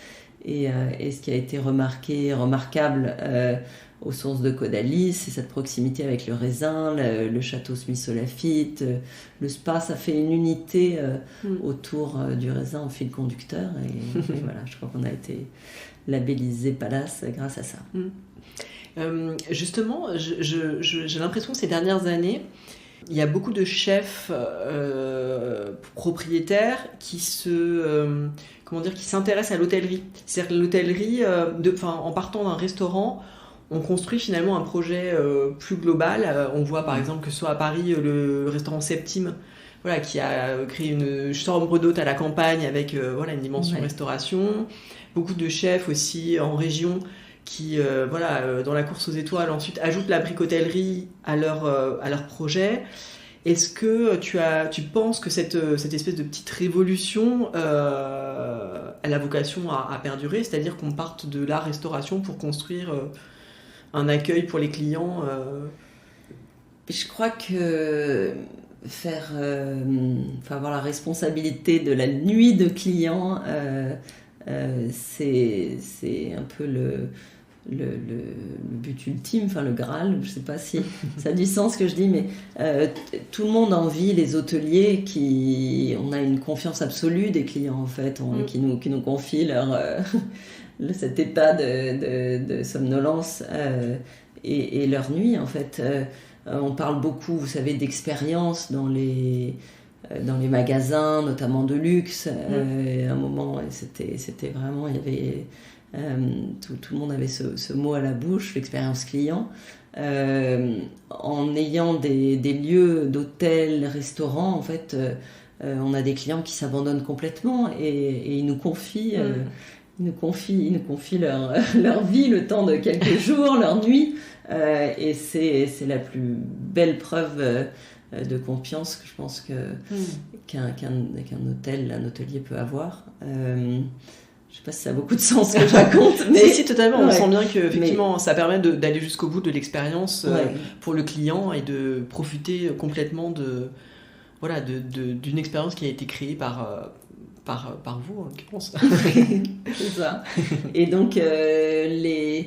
et ce qui a été remarquable aux sources de Caudalie, c'est cette proximité avec le raisin, le château Smith-Lafitte, le spa, ça fait une unité autour du raisin en fil conducteur, et voilà, je crois qu'on a été labellisé Palace grâce à ça. Justement, j'ai l'impression que ces dernières années, il y a beaucoup de chefs propriétaires qui s'intéressent à l'hôtellerie. C'est-à-dire que l'hôtellerie, en partant d'un restaurant, on construit finalement un projet plus global. On voit par exemple que ce soit à Paris le restaurant Septime, qui a créé une chambre d'hôte à la campagne avec une dimension restauration. Beaucoup de chefs aussi en région qui, dans la course aux étoiles, ensuite ajoutent la bricotellerie à leur projet. Est-ce que tu penses que cette espèce de petite révolution elle a vocation à perdurer, c'est-à-dire qu'on parte de la restauration pour construire un accueil pour les clients Je crois que avoir la responsabilité de la nuit de clients, c'est un peu le but ultime, le Graal. Je ne sais pas si ça a du sens ce que je dis, mais tout le monde envie les hôteliers on a une confiance absolue des clients en fait, qui nous confient cet état de somnolence et leur nuit en fait. On parle beaucoup, vous savez, d'expérience dans les magasins, notamment de luxe. À un moment, c'était vraiment, il y avait tout le monde avait ce mot à la bouche, l'expérience client. En ayant des lieux d'hôtels, restaurants, en fait, on a des clients qui s'abandonnent complètement et ils nous confient. Ils nous confient leur vie, le temps de quelques jours, leur nuit, et c'est la plus belle preuve de confiance que je pense qu'un hôtelier peut avoir. Je ne sais pas si ça a beaucoup de sens ce que je raconte, mais si, totalement. On sent bien que effectivement, ça permet d'aller jusqu'au bout de l'expérience pour le client et de profiter complètement d'une expérience qui a été créée par vous, je pense. C'est ça. Et donc, je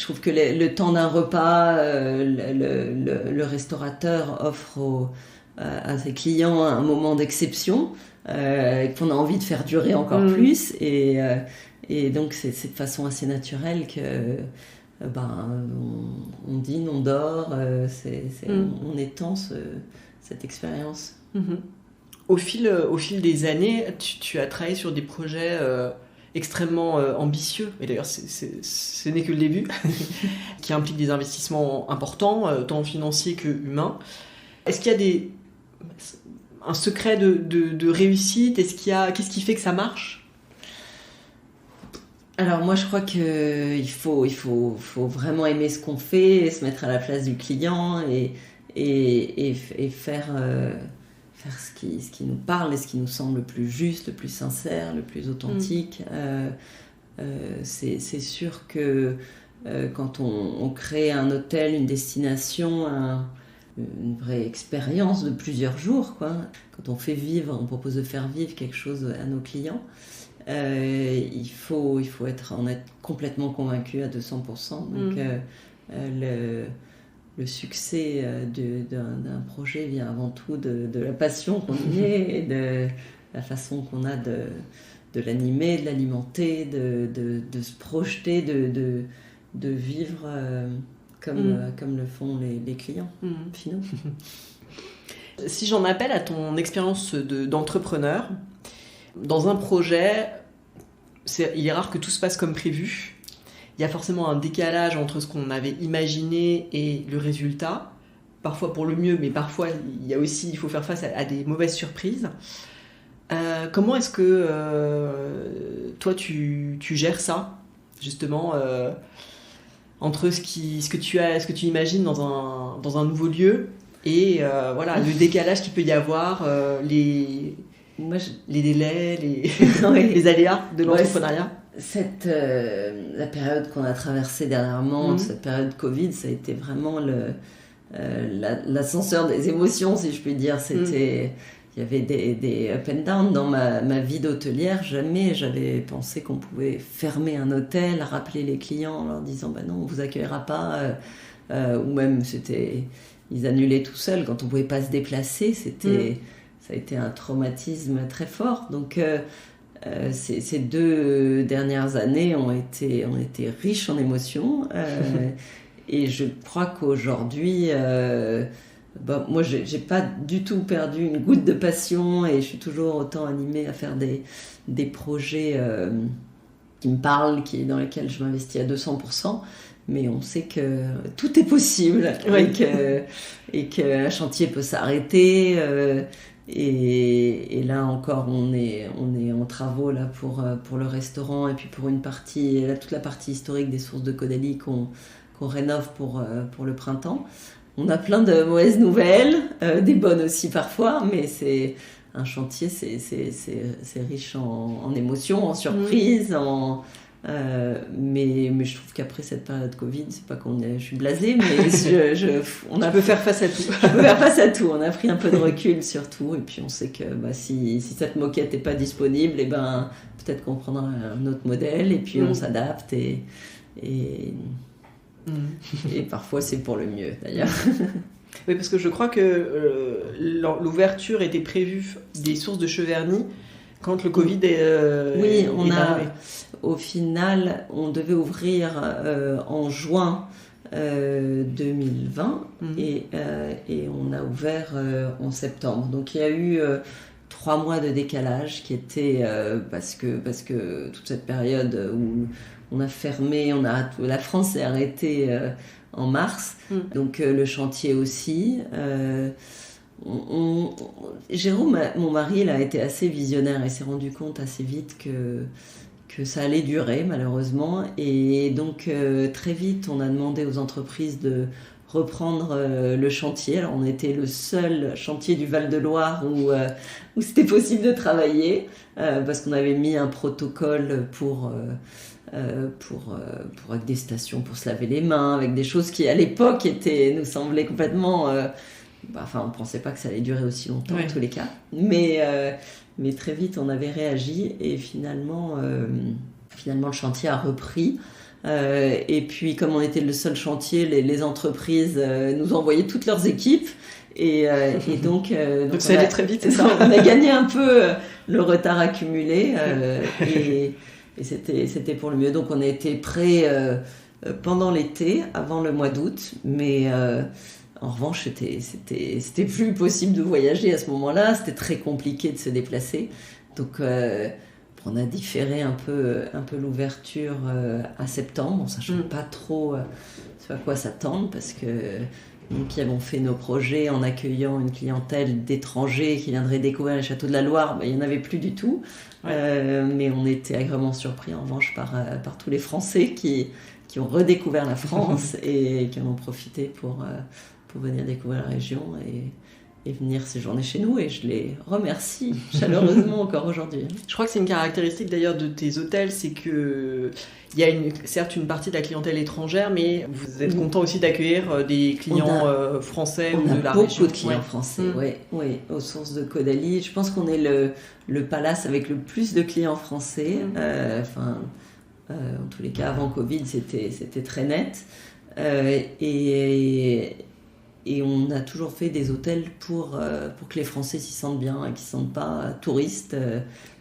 trouve que le temps d'un repas, le restaurateur offre à ses clients un moment d'exception qu'on a envie de faire durer encore plus. Et donc, c'est de façon assez naturelle que on dîne, on dort, on étend cette expérience. Au fil des années, tu as travaillé sur des projets extrêmement ambitieux, et d'ailleurs ce n'est que le début, qui implique des investissements importants, tant financiers que humains. Est-ce qu'il y a un secret de réussite? Qu'est-ce qui fait que ça marche? Alors moi je crois qu'il faut vraiment aimer ce qu'on fait, se mettre à la place du client et faire ce qui nous parle et ce qui nous semble le plus juste, le plus sincère, le plus authentique. C'est sûr que quand on crée un hôtel, une destination, une vraie expérience de plusieurs jours, quoi. Quand on propose de faire vivre quelque chose à nos clients, il faut en être complètement convaincu à 200%. Donc le succès d'un projet vient avant tout de la passion qu'on y met et de la façon qu'on a de l'animer, de l'alimenter, de se projeter, de vivre comme le font les clients finaux. Si j'en appelle à ton expérience d'entrepreneur, dans un projet, il est rare que tout se passe comme prévu. Il y a forcément un décalage entre ce qu'on avait imaginé et le résultat, parfois pour le mieux, mais parfois il faut faire face à des mauvaises surprises. Comment est-ce que toi tu gères ça, justement, entre ce que tu imagines dans un nouveau lieu et le décalage qu'il peut y avoir, les délais, les aléas de l'entrepreneuriat? La période qu'on a traversée dernièrement, cette période Covid, ça a été vraiment l'ascenseur des émotions, si je puis dire. Il y avait des up and down dans ma vie d'hôtelière. Jamais j'avais pensé qu'on pouvait fermer un hôtel, rappeler les clients en leur disant non, on vous accueillera pas, ou même ils annulaient tout seuls quand on pouvait pas se déplacer. Ça a été un traumatisme très fort. Donc ces 2 dernières années ont été riches en émotions, et je crois qu'aujourd'hui, moi j'ai pas du tout perdu une goutte de passion, et je suis toujours autant animée à faire des projets qui me parlent, dans lesquels je m'investis à 200%. Mais on sait que tout est possible, et qu'un chantier peut s'arrêter. Et là encore, on est en travaux là pour le restaurant, et puis pour toute la partie historique des sources de Caudalie qu'on rénove pour le printemps. On a plein de mauvaises nouvelles, des bonnes aussi parfois, mais c'est un chantier, c'est riche en émotions, en surprises, mais je trouve qu'après cette période Covid, c'est pas je suis blasée, mais on peut faire face à tout. On peut faire face à tout. On a pris un peu de recul sur tout, et puis on sait que si cette moquette n'est pas disponible, peut-être qu'on prendra un autre modèle, et puis on s'adapte, et parfois c'est pour le mieux d'ailleurs. Oui, parce que je crois que l'ouverture était prévue des sources de Cheverny quand le Covid est arrivé. Au final, on devait ouvrir en juin 2020, et on a ouvert en septembre. Donc il y a eu 3 mois de décalage qui était parce que toute cette période où on a fermé, la France s'est arrêtée en mars, donc le chantier aussi. Jérôme, mon mari, il a été assez visionnaire et s'est rendu compte assez vite que ça allait durer, malheureusement, et donc très vite on a demandé aux entreprises de reprendre le chantier. Alors on était le seul chantier du Val-de-Loire où c'était possible de travailler, parce qu'on avait mis un protocole pour avec des stations pour se laver les mains, avec des choses qui à l'époque nous semblaient complètement on ne pensait pas que ça allait durer aussi longtemps, en tous les cas, mais très vite on avait réagi, et finalement le chantier a repris, et puis comme on était le seul chantier, les entreprises nous envoyaient toutes leurs équipes, et donc ça allait très vite, c'est ça. On a gagné un peu le retard accumulé, et c'était pour le mieux. Donc on a été prêts pendant l'été, avant le mois d'août, mais en revanche, c'était plus possible de voyager à ce moment-là, c'était très compliqué de se déplacer. Donc On a différé un peu l'ouverture à septembre, en sachant pas trop à quoi s'attendre, parce que nous qui avons fait nos projets en accueillant une clientèle d'étrangers qui viendraient découvrir les châteaux de la Loire, il n'y en avait plus du tout. Ouais. Mais on était agréablement surpris en revanche par tous les Français qui ont redécouvert la France et qui en ont profité pour venir découvrir la région et venir séjourner chez nous, et je les remercie chaleureusement encore aujourd'hui. Je crois que c'est une caractéristique d'ailleurs de tes hôtels, c'est que il y a certes une partie de la clientèle étrangère, mais vous êtes content aussi d'accueillir des clients français ou de la région. On a beaucoup de clients français, oui, aux sources de Caudalie. Je pense qu'on est le palace avec le plus de clients français. En tous les cas, avant Covid, c'était très net. Et on a toujours fait des hôtels pour que les Français s'y sentent bien et qu'ils ne se sentent pas touristes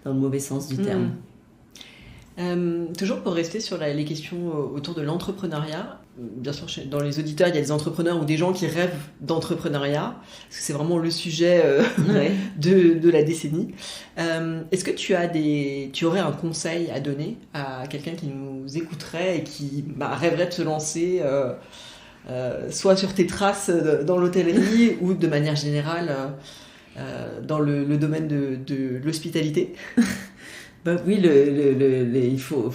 dans le mauvais sens du terme. Toujours pour rester sur les questions autour de l'entrepreneuriat, bien sûr dans les auditeurs il y a des entrepreneurs ou des gens qui rêvent d'entrepreneuriat, parce que c'est vraiment le sujet de la décennie. Est-ce que tu aurais un conseil à donner à quelqu'un qui nous écouterait et qui rêverait de se lancer soit sur tes traces dans l'hôtellerie ou de manière générale dans le domaine de l'hospitalité? Oui, il faut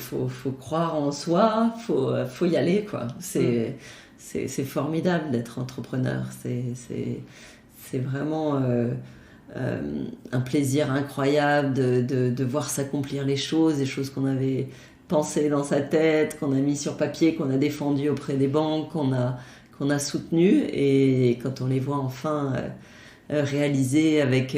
croire en soi, faut y aller, quoi. C'est formidable d'être entrepreneur. C'est vraiment un plaisir incroyable de voir s'accomplir les choses, des choses qu'on avait pensé dans sa tête, qu'on a mis sur papier, qu'on a défendu auprès des banques, qu'on a soutenu, et quand on les voit enfin réaliser avec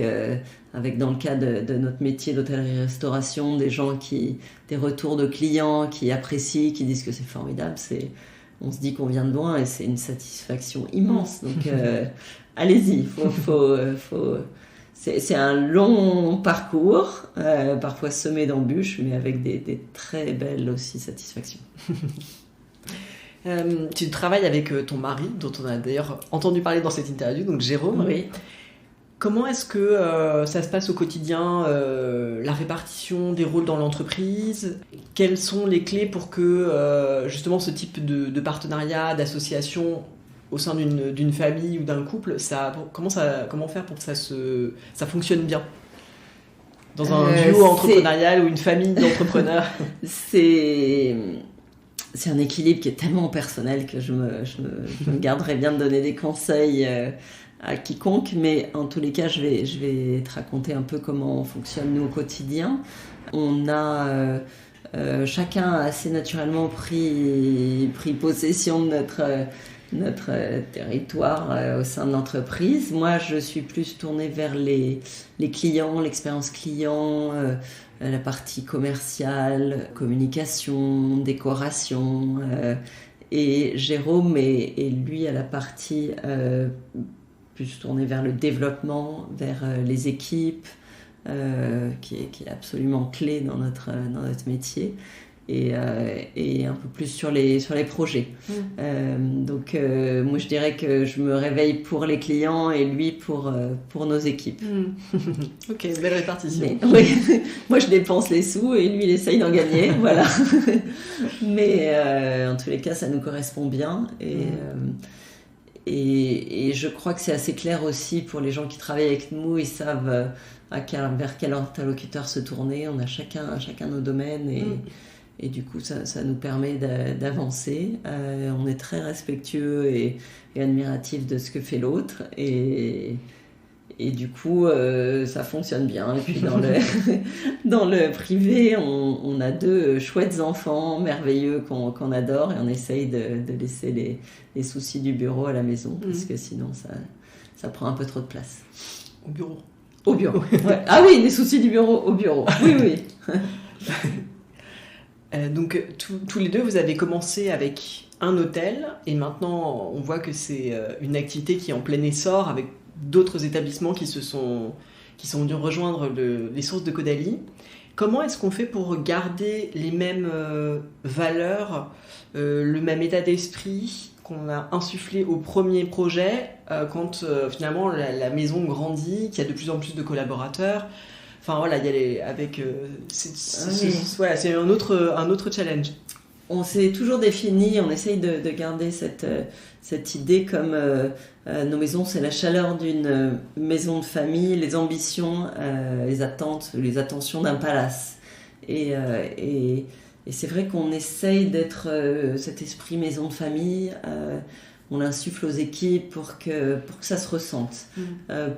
dans le cas de notre métier d'hôtellerie-restauration, des retours de clients qui apprécient, qui disent que c'est formidable, on se dit qu'on vient de loin et c'est une satisfaction immense. Donc allez-y, c'est un long parcours, parfois semé d'embûches, mais avec des très belles aussi satisfactions. Tu travailles avec ton mari, dont on a d'ailleurs entendu parler dans cette interview, donc Jérôme. Oui. Comment est-ce que ça se passe au quotidien, la répartition des rôles dans l'entreprise? Quelles sont les clés pour que justement ce type de partenariat, d'association au sein d'une famille ou d'un couple, comment faire pour que ça fonctionne bien dans un duo entrepreneurial ou une famille d'entrepreneurs? C'est un équilibre qui est tellement personnel que je me garderais bien de donner des conseils à quiconque, mais en tous les cas, je vais te raconter un peu comment on fonctionne nous au quotidien. On a chacun assez naturellement pris possession de notre territoire au sein de l'entreprise. Moi, je suis plus tournée vers les clients, l'expérience client, la partie commerciale, communication, décoration, et Jérôme est lui à la partie plus tournée vers le développement, vers les équipes, qui est absolument clé dans notre métier, et un peu plus sur les projets. Donc moi je dirais que je me réveille pour les clients et lui pour nos équipes. Ok, belle répartition. Oui, moi je dépense les sous et lui il essaye d'en gagner, voilà. Mais en tous les cas ça nous correspond bien, et je crois que c'est assez clair aussi pour les gens qui travaillent avec nous. Ils savent vers quel interlocuteur se tourner. On a chacun nos domaines, et du coup ça nous permet d'avancer. On est très respectueux et admiratif de ce que fait l'autre, et du coup ça fonctionne bien. Et puis dans le privé, on a 2 chouettes enfants merveilleux qu'on adore, et on essaye de laisser les soucis du bureau à la maison, parce que sinon ça prend un peu trop de place. Au bureau. Ouais. Ah oui, les soucis du bureau au bureau. Oui. Donc tous les deux, vous avez commencé avec un hôtel, et maintenant on voit que c'est une activité qui est en plein essor, avec d'autres établissements qui sont venus rejoindre les sources de Caudalie. Comment est-ce qu'on fait pour garder les mêmes valeurs, le même état d'esprit qu'on a insufflé au premier projet, quand finalement la maison grandit, qu'il y a de plus en plus de collaborateurs? Enfin voilà, il y a voilà, c'est un autre challenge. On s'est toujours défini, on essaye de garder cette idée comme nos maisons, c'est la chaleur d'une maison de famille, les ambitions, les attentes, les attentions d'un palace. Et c'est vrai qu'on essaye d'être cet esprit maison de famille. On l'insuffle aux équipes pour que ça se ressente,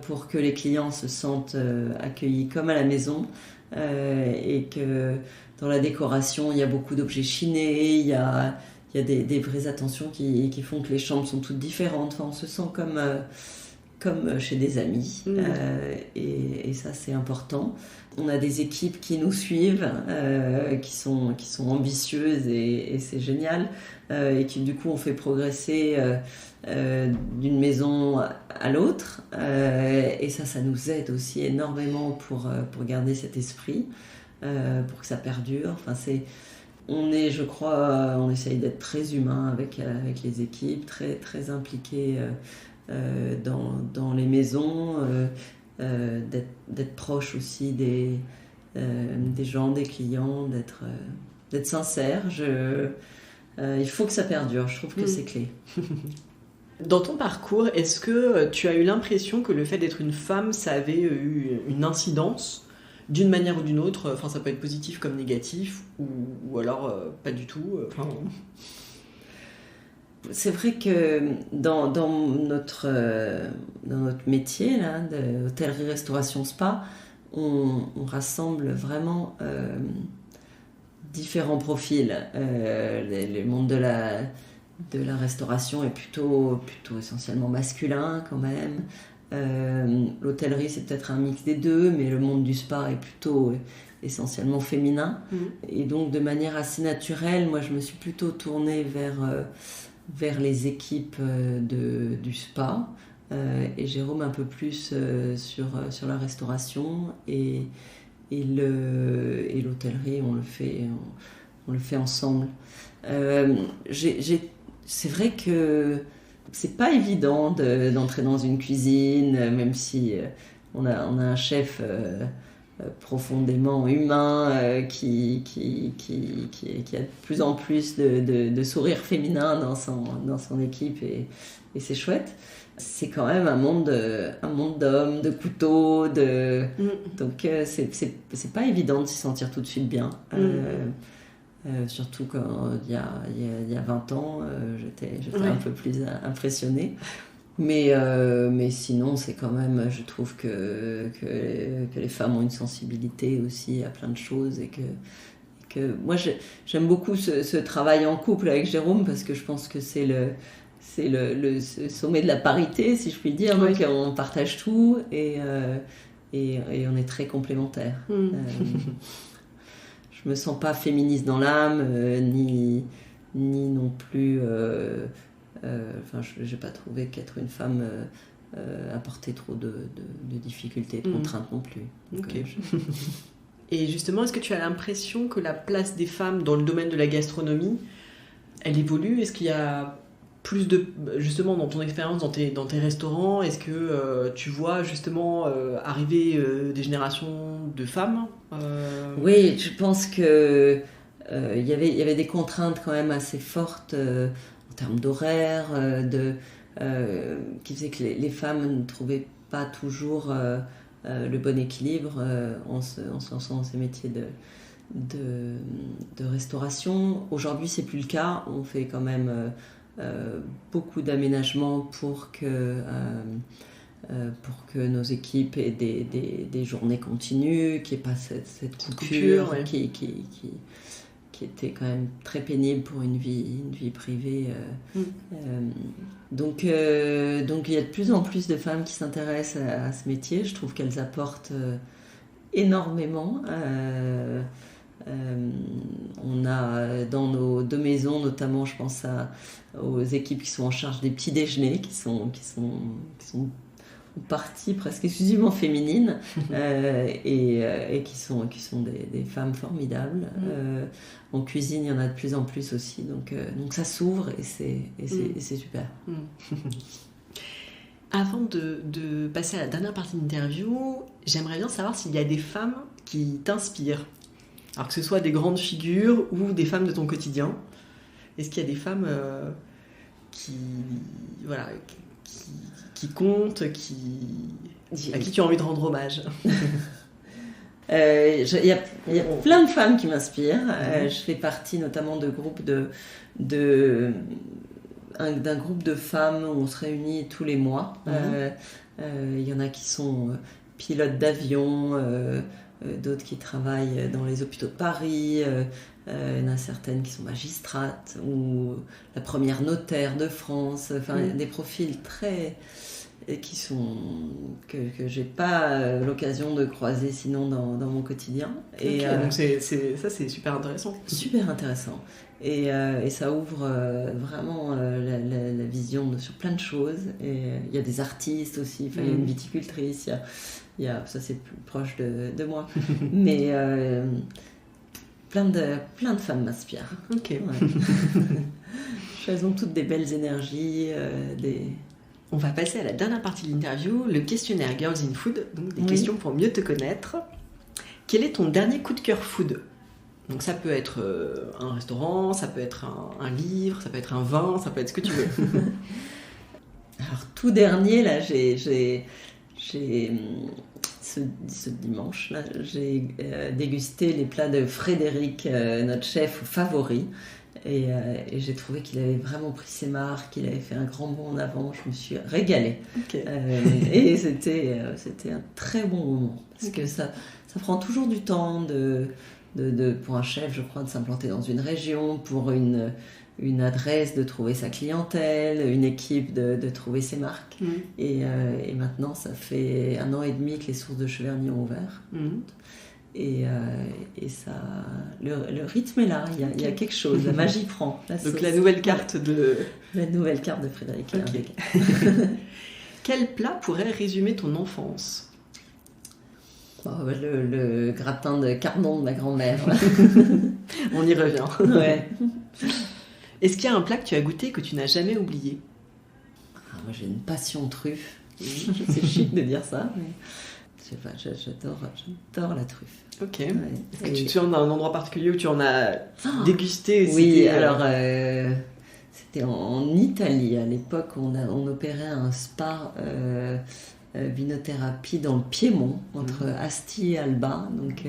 pour que les clients se sentent accueillis comme à la maison, et que dans la décoration, il y a beaucoup d'objets chinés, il y a des vraies attentions qui font que les chambres sont toutes différentes. Enfin, on se sent comme chez des amis, et ça c'est important. On a des équipes qui nous suivent, qui sont ambitieuses, et c'est génial, et qui du coup ont fait progresser d'une maison à l'autre, et ça nous aide aussi énormément pour garder cet esprit, pour que ça perdure. Enfin, on essaye d'être très humain avec les équipes, très, très impliqués dans les maisons, d'être proche aussi des gens, des clients, d'être sincère. Il faut que ça perdure, je trouve que c'est clé. Dans ton parcours, est-ce que tu as eu l'impression que le fait d'être une femme, ça avait eu une incidence d'une manière ou d'une autre? Enfin, ça peut être positif comme négatif, ou alors pas du tout. C'est vrai que dans notre métier là, d'hôtellerie-restauration-spa, on rassemble vraiment différents profils. Le monde de la restauration est plutôt essentiellement masculin quand même. L'hôtellerie, c'est peut-être un mix des deux, mais le monde du spa est plutôt essentiellement féminin. Et donc, de manière assez naturelle, moi, je me suis plutôt tournée vers les équipes du spa, et Jérôme un peu plus sur la restauration, et l'hôtellerie, on le fait ensemble. C'est vrai que c'est pas évident d'entrer dans une cuisine, même si on a un chef profondément humain, qui a de plus en plus de sourires féminins dans son équipe, et c'est chouette. C'est quand même un monde d'hommes, de couteaux, donc c'est pas évident de s'y sentir tout de suite bien. Surtout quand il y a 20 ans, j'étais un peu plus impressionnée. Mais sinon, c'est quand même, je trouve que les femmes ont une sensibilité aussi à plein de choses, et que moi, j'aime beaucoup ce travail en couple avec Jérôme, parce que je pense que c'est le sommet de la parité, si je puis dire. Oui. Donc, on partage tout, et on est très complémentaires. Je me sens pas féministe dans l'âme, ni non plus. J'ai pas trouvé qu'être une femme apportait trop de difficultés, de contraintes non plus. Donc, okay. Et justement, est-ce que tu as l'impression que la place des femmes dans le domaine de la gastronomie, elle évolue? Est-ce qu'il y a plus de, justement, dans ton expérience, dans tes restaurants, est-ce que tu vois justement arriver des générations de femmes Oui, je pense que il y avait des contraintes quand même assez fortes en termes d'horaire, qui faisaient que les femmes ne trouvaient pas toujours le bon équilibre en se lançant dans ces métiers de restauration. Aujourd'hui, c'est plus le cas. On fait quand même beaucoup d'aménagements pour que nos équipes aient des journées continues, qu'il n'y ait pas cette coupure, ouais. qui était quand même très pénible pour une vie privée. Donc il y a de plus en plus de femmes qui s'intéressent à ce métier. Je trouve qu'elles apportent énormément. On a dans nos deux maisons, notamment, je pense aux équipes qui sont en charge des petits déjeuners, qui sont partie presque exclusivement féminines, et qui sont des femmes formidables. En cuisine, il y en a de plus en plus aussi, donc ça s'ouvre, et c'est super. Avant de passer à la dernière partie de l'interview, j'aimerais bien savoir s'il y a des femmes qui t'inspirent. Alors que ce soit des grandes figures ou des femmes de ton quotidien. Est-ce qu'il y a des femmes qui comptent, à qui tu as envie de rendre hommage? Il y a plein de femmes qui m'inspirent. Je fais partie notamment d'un groupe de femmes où on se réunit tous les mois. Il y en a qui sont pilotes d'avion, d'autres qui travaillent dans les hôpitaux de Paris, il y en a certaines qui sont magistrates ou la première notaire de France, des profils très que j'ai pas l'occasion de croiser sinon dans mon quotidien. Et donc c'est super intéressant. Super intéressant. Et ça ouvre vraiment la vision sur plein de choses. Et il y a des artistes aussi, il y a une viticultrice, ça c'est plus proche de moi. Mais plein de femmes m'inspirent. Ok. Ouais. Elles ont toutes des belles énergies, On va passer à la dernière partie de l'interview, le questionnaire Girls in Food, donc des questions pour mieux te connaître. Quel est ton dernier coup de cœur food? Donc ça peut être un restaurant, ça peut être un livre, ça peut être un vin, ça peut être ce que tu veux. Alors tout dernier, là, j'ai ce dimanche, là, j'ai dégusté les plats de Frédéric, notre chef favori. Et j'ai trouvé qu'il avait vraiment pris ses marques, qu'il avait fait un grand bond en avant. Je me suis régalée. Okay. Et c'était un très bon moment. Parce que ça prend toujours du temps pour un chef, je crois, de s'implanter dans une région, pour une adresse, de trouver sa clientèle, une équipe, de trouver ses marques. Et maintenant, ça fait 1 an et demi que les sources de Cheverny ont ouvert. Et ça, le rythme est là, il y a quelque chose, la magie prend. Donc la nouvelle carte de Frédéric. Okay. Quel plat pourrait résumer ton enfance? Le gratin de cardon de ma grand-mère. On y revient. Ouais. Est-ce qu'il y a un plat que tu as goûté que tu n'as jamais oublié? Moi j'ai une passion truffe. C'est chic de dire ça, mais... Je sais pas, j'adore la truffe. Ok. Ouais. Est-ce que tu te souviens d'un endroit particulier où tu en as dégusté? Oui, alors c'était en Italie. À l'époque, on opérait un spa vinothérapie dans le Piémont, entre Asti et Alba, donc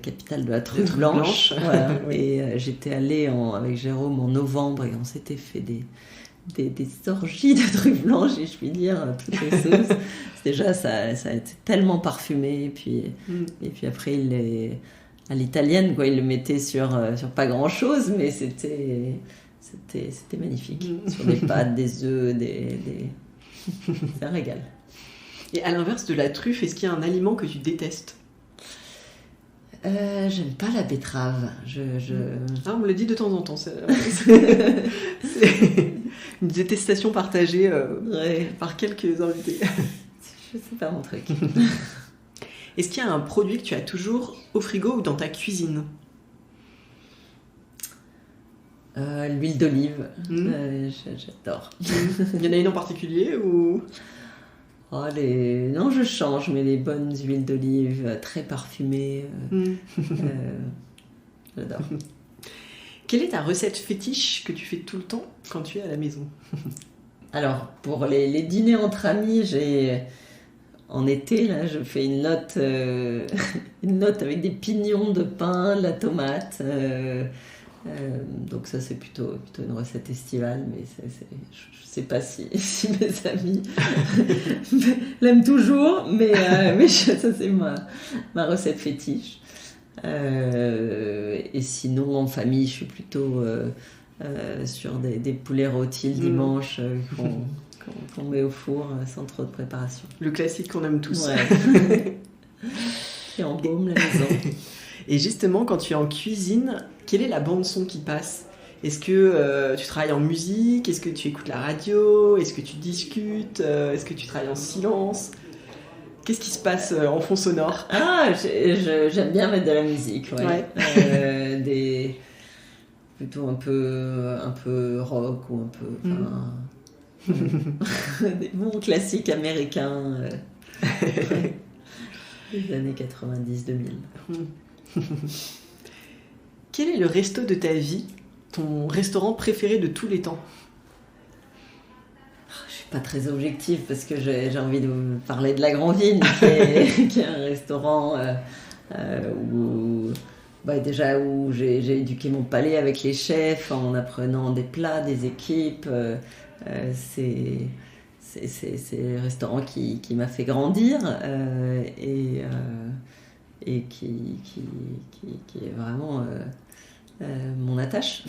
capitale de la truffe blanche. Voilà. Oui. Et j'étais allée avec Jérôme en novembre et on s'était fait des orgies de truffes blanches, et je puis dire toutes les sauces. Déjà ça a été tellement parfumé, et puis après à l'italienne quoi, il le mettait sur pas grand chose, mais c'était magnifique. Sur des pâtes, des œufs, c'est un régal. Et à l'inverse de la truffe, est-ce qu'il y a un aliment que tu détestes? J'aime pas la betterave. On me le dit de temps en temps. C'est une détestation partagée par quelques invités. Je sais pas mon truc. Est-ce qu'il y a un produit que tu as toujours au frigo ou dans ta cuisine? L'huile d'olive. J'adore. Il y en a une en particulier ou... Non, je change, mais les bonnes huiles d'olive très parfumées. J'adore. Quelle est ta recette fétiche que tu fais tout le temps quand tu es à la maison? Alors, pour les dîners entre amis, en été, là, je fais une note avec des pignons de pain, de la tomate. Donc ça, c'est plutôt une recette estivale, mais je sais pas si mes amis l'aiment toujours, mais ça, c'est ma recette fétiche. Et sinon, en famille, je suis plutôt sur des poulets rôtis le dimanche qu'on met au four sans trop de préparation. Le classique qu'on aime tous. Ouais. Qui embaume la maison. Et justement, quand tu es en cuisine, quelle est la bande-son qui passe? Est-ce que tu travailles en musique? Est-ce que tu écoutes la radio? Est-ce que tu discutes? Est-ce que tu travailles en silence? Qu'est-ce qui se passe en fond sonore? J'aime bien mettre de la musique, ouais. Plutôt un peu rock ou un peu... Des bons classiques américains des années 90-2000. Quel est le resto de ta vie, ton restaurant préféré de tous les temps? Je suis pas très objective parce que j'ai envie de vous parler de la Grand-Ville, qui est un restaurant où j'ai éduqué mon palais avec les chefs en apprenant des plats, des équipes. C'est le restaurant qui m'a fait grandir et qui est vraiment mon attache.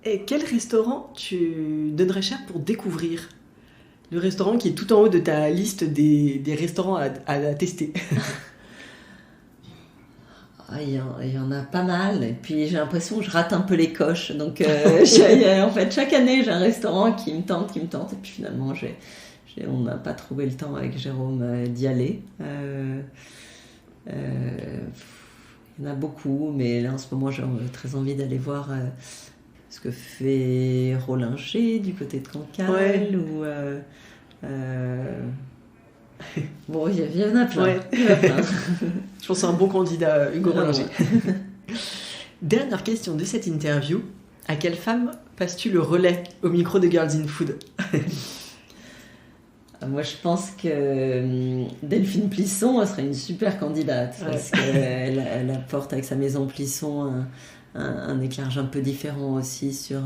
Et quel restaurant tu donnerais cher pour découvrir? Le restaurant qui est tout en haut de ta liste des restaurants à tester. Il y en a pas mal, et puis j'ai l'impression que je rate un peu les coches. Donc, en fait, chaque année, j'ai un restaurant qui me tente, et puis finalement, on n'a pas trouvé le temps avec Jérôme d'y aller. Il y en a beaucoup, mais là, en ce moment, j'ai très envie d'aller voir ce que fait Rollinger du côté de Cancale, ouais. Ou... Bon, il y en a plein. Ouais. Je pense que c'est un bon candidat, Hugo Rollinger. Dernière question de cette interview. À quelle femme passes-tu le relais au micro de Girls in Food? Moi, je pense que Delphine Plisson, elle serait une super candidate. Parce qu'elle apporte avec sa maison Plisson un éclairage un peu différent aussi sur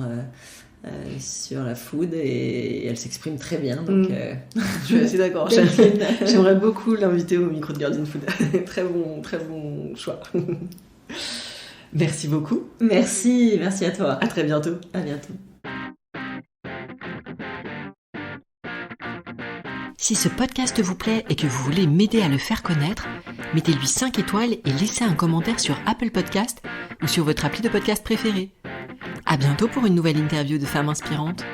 la food, et elle s'exprime très bien. Donc, je suis assez d'accord. J'aimerais beaucoup l'inviter au micro de Girls in Food. Très bon choix. Merci beaucoup. Merci à toi. À très bientôt. À bientôt. Si ce podcast vous plaît et que vous voulez m'aider à le faire connaître, mettez-lui 5 étoiles et laissez un commentaire sur Apple Podcast ou sur votre appli de podcast préféré. À bientôt pour une nouvelle interview de femmes inspirantes.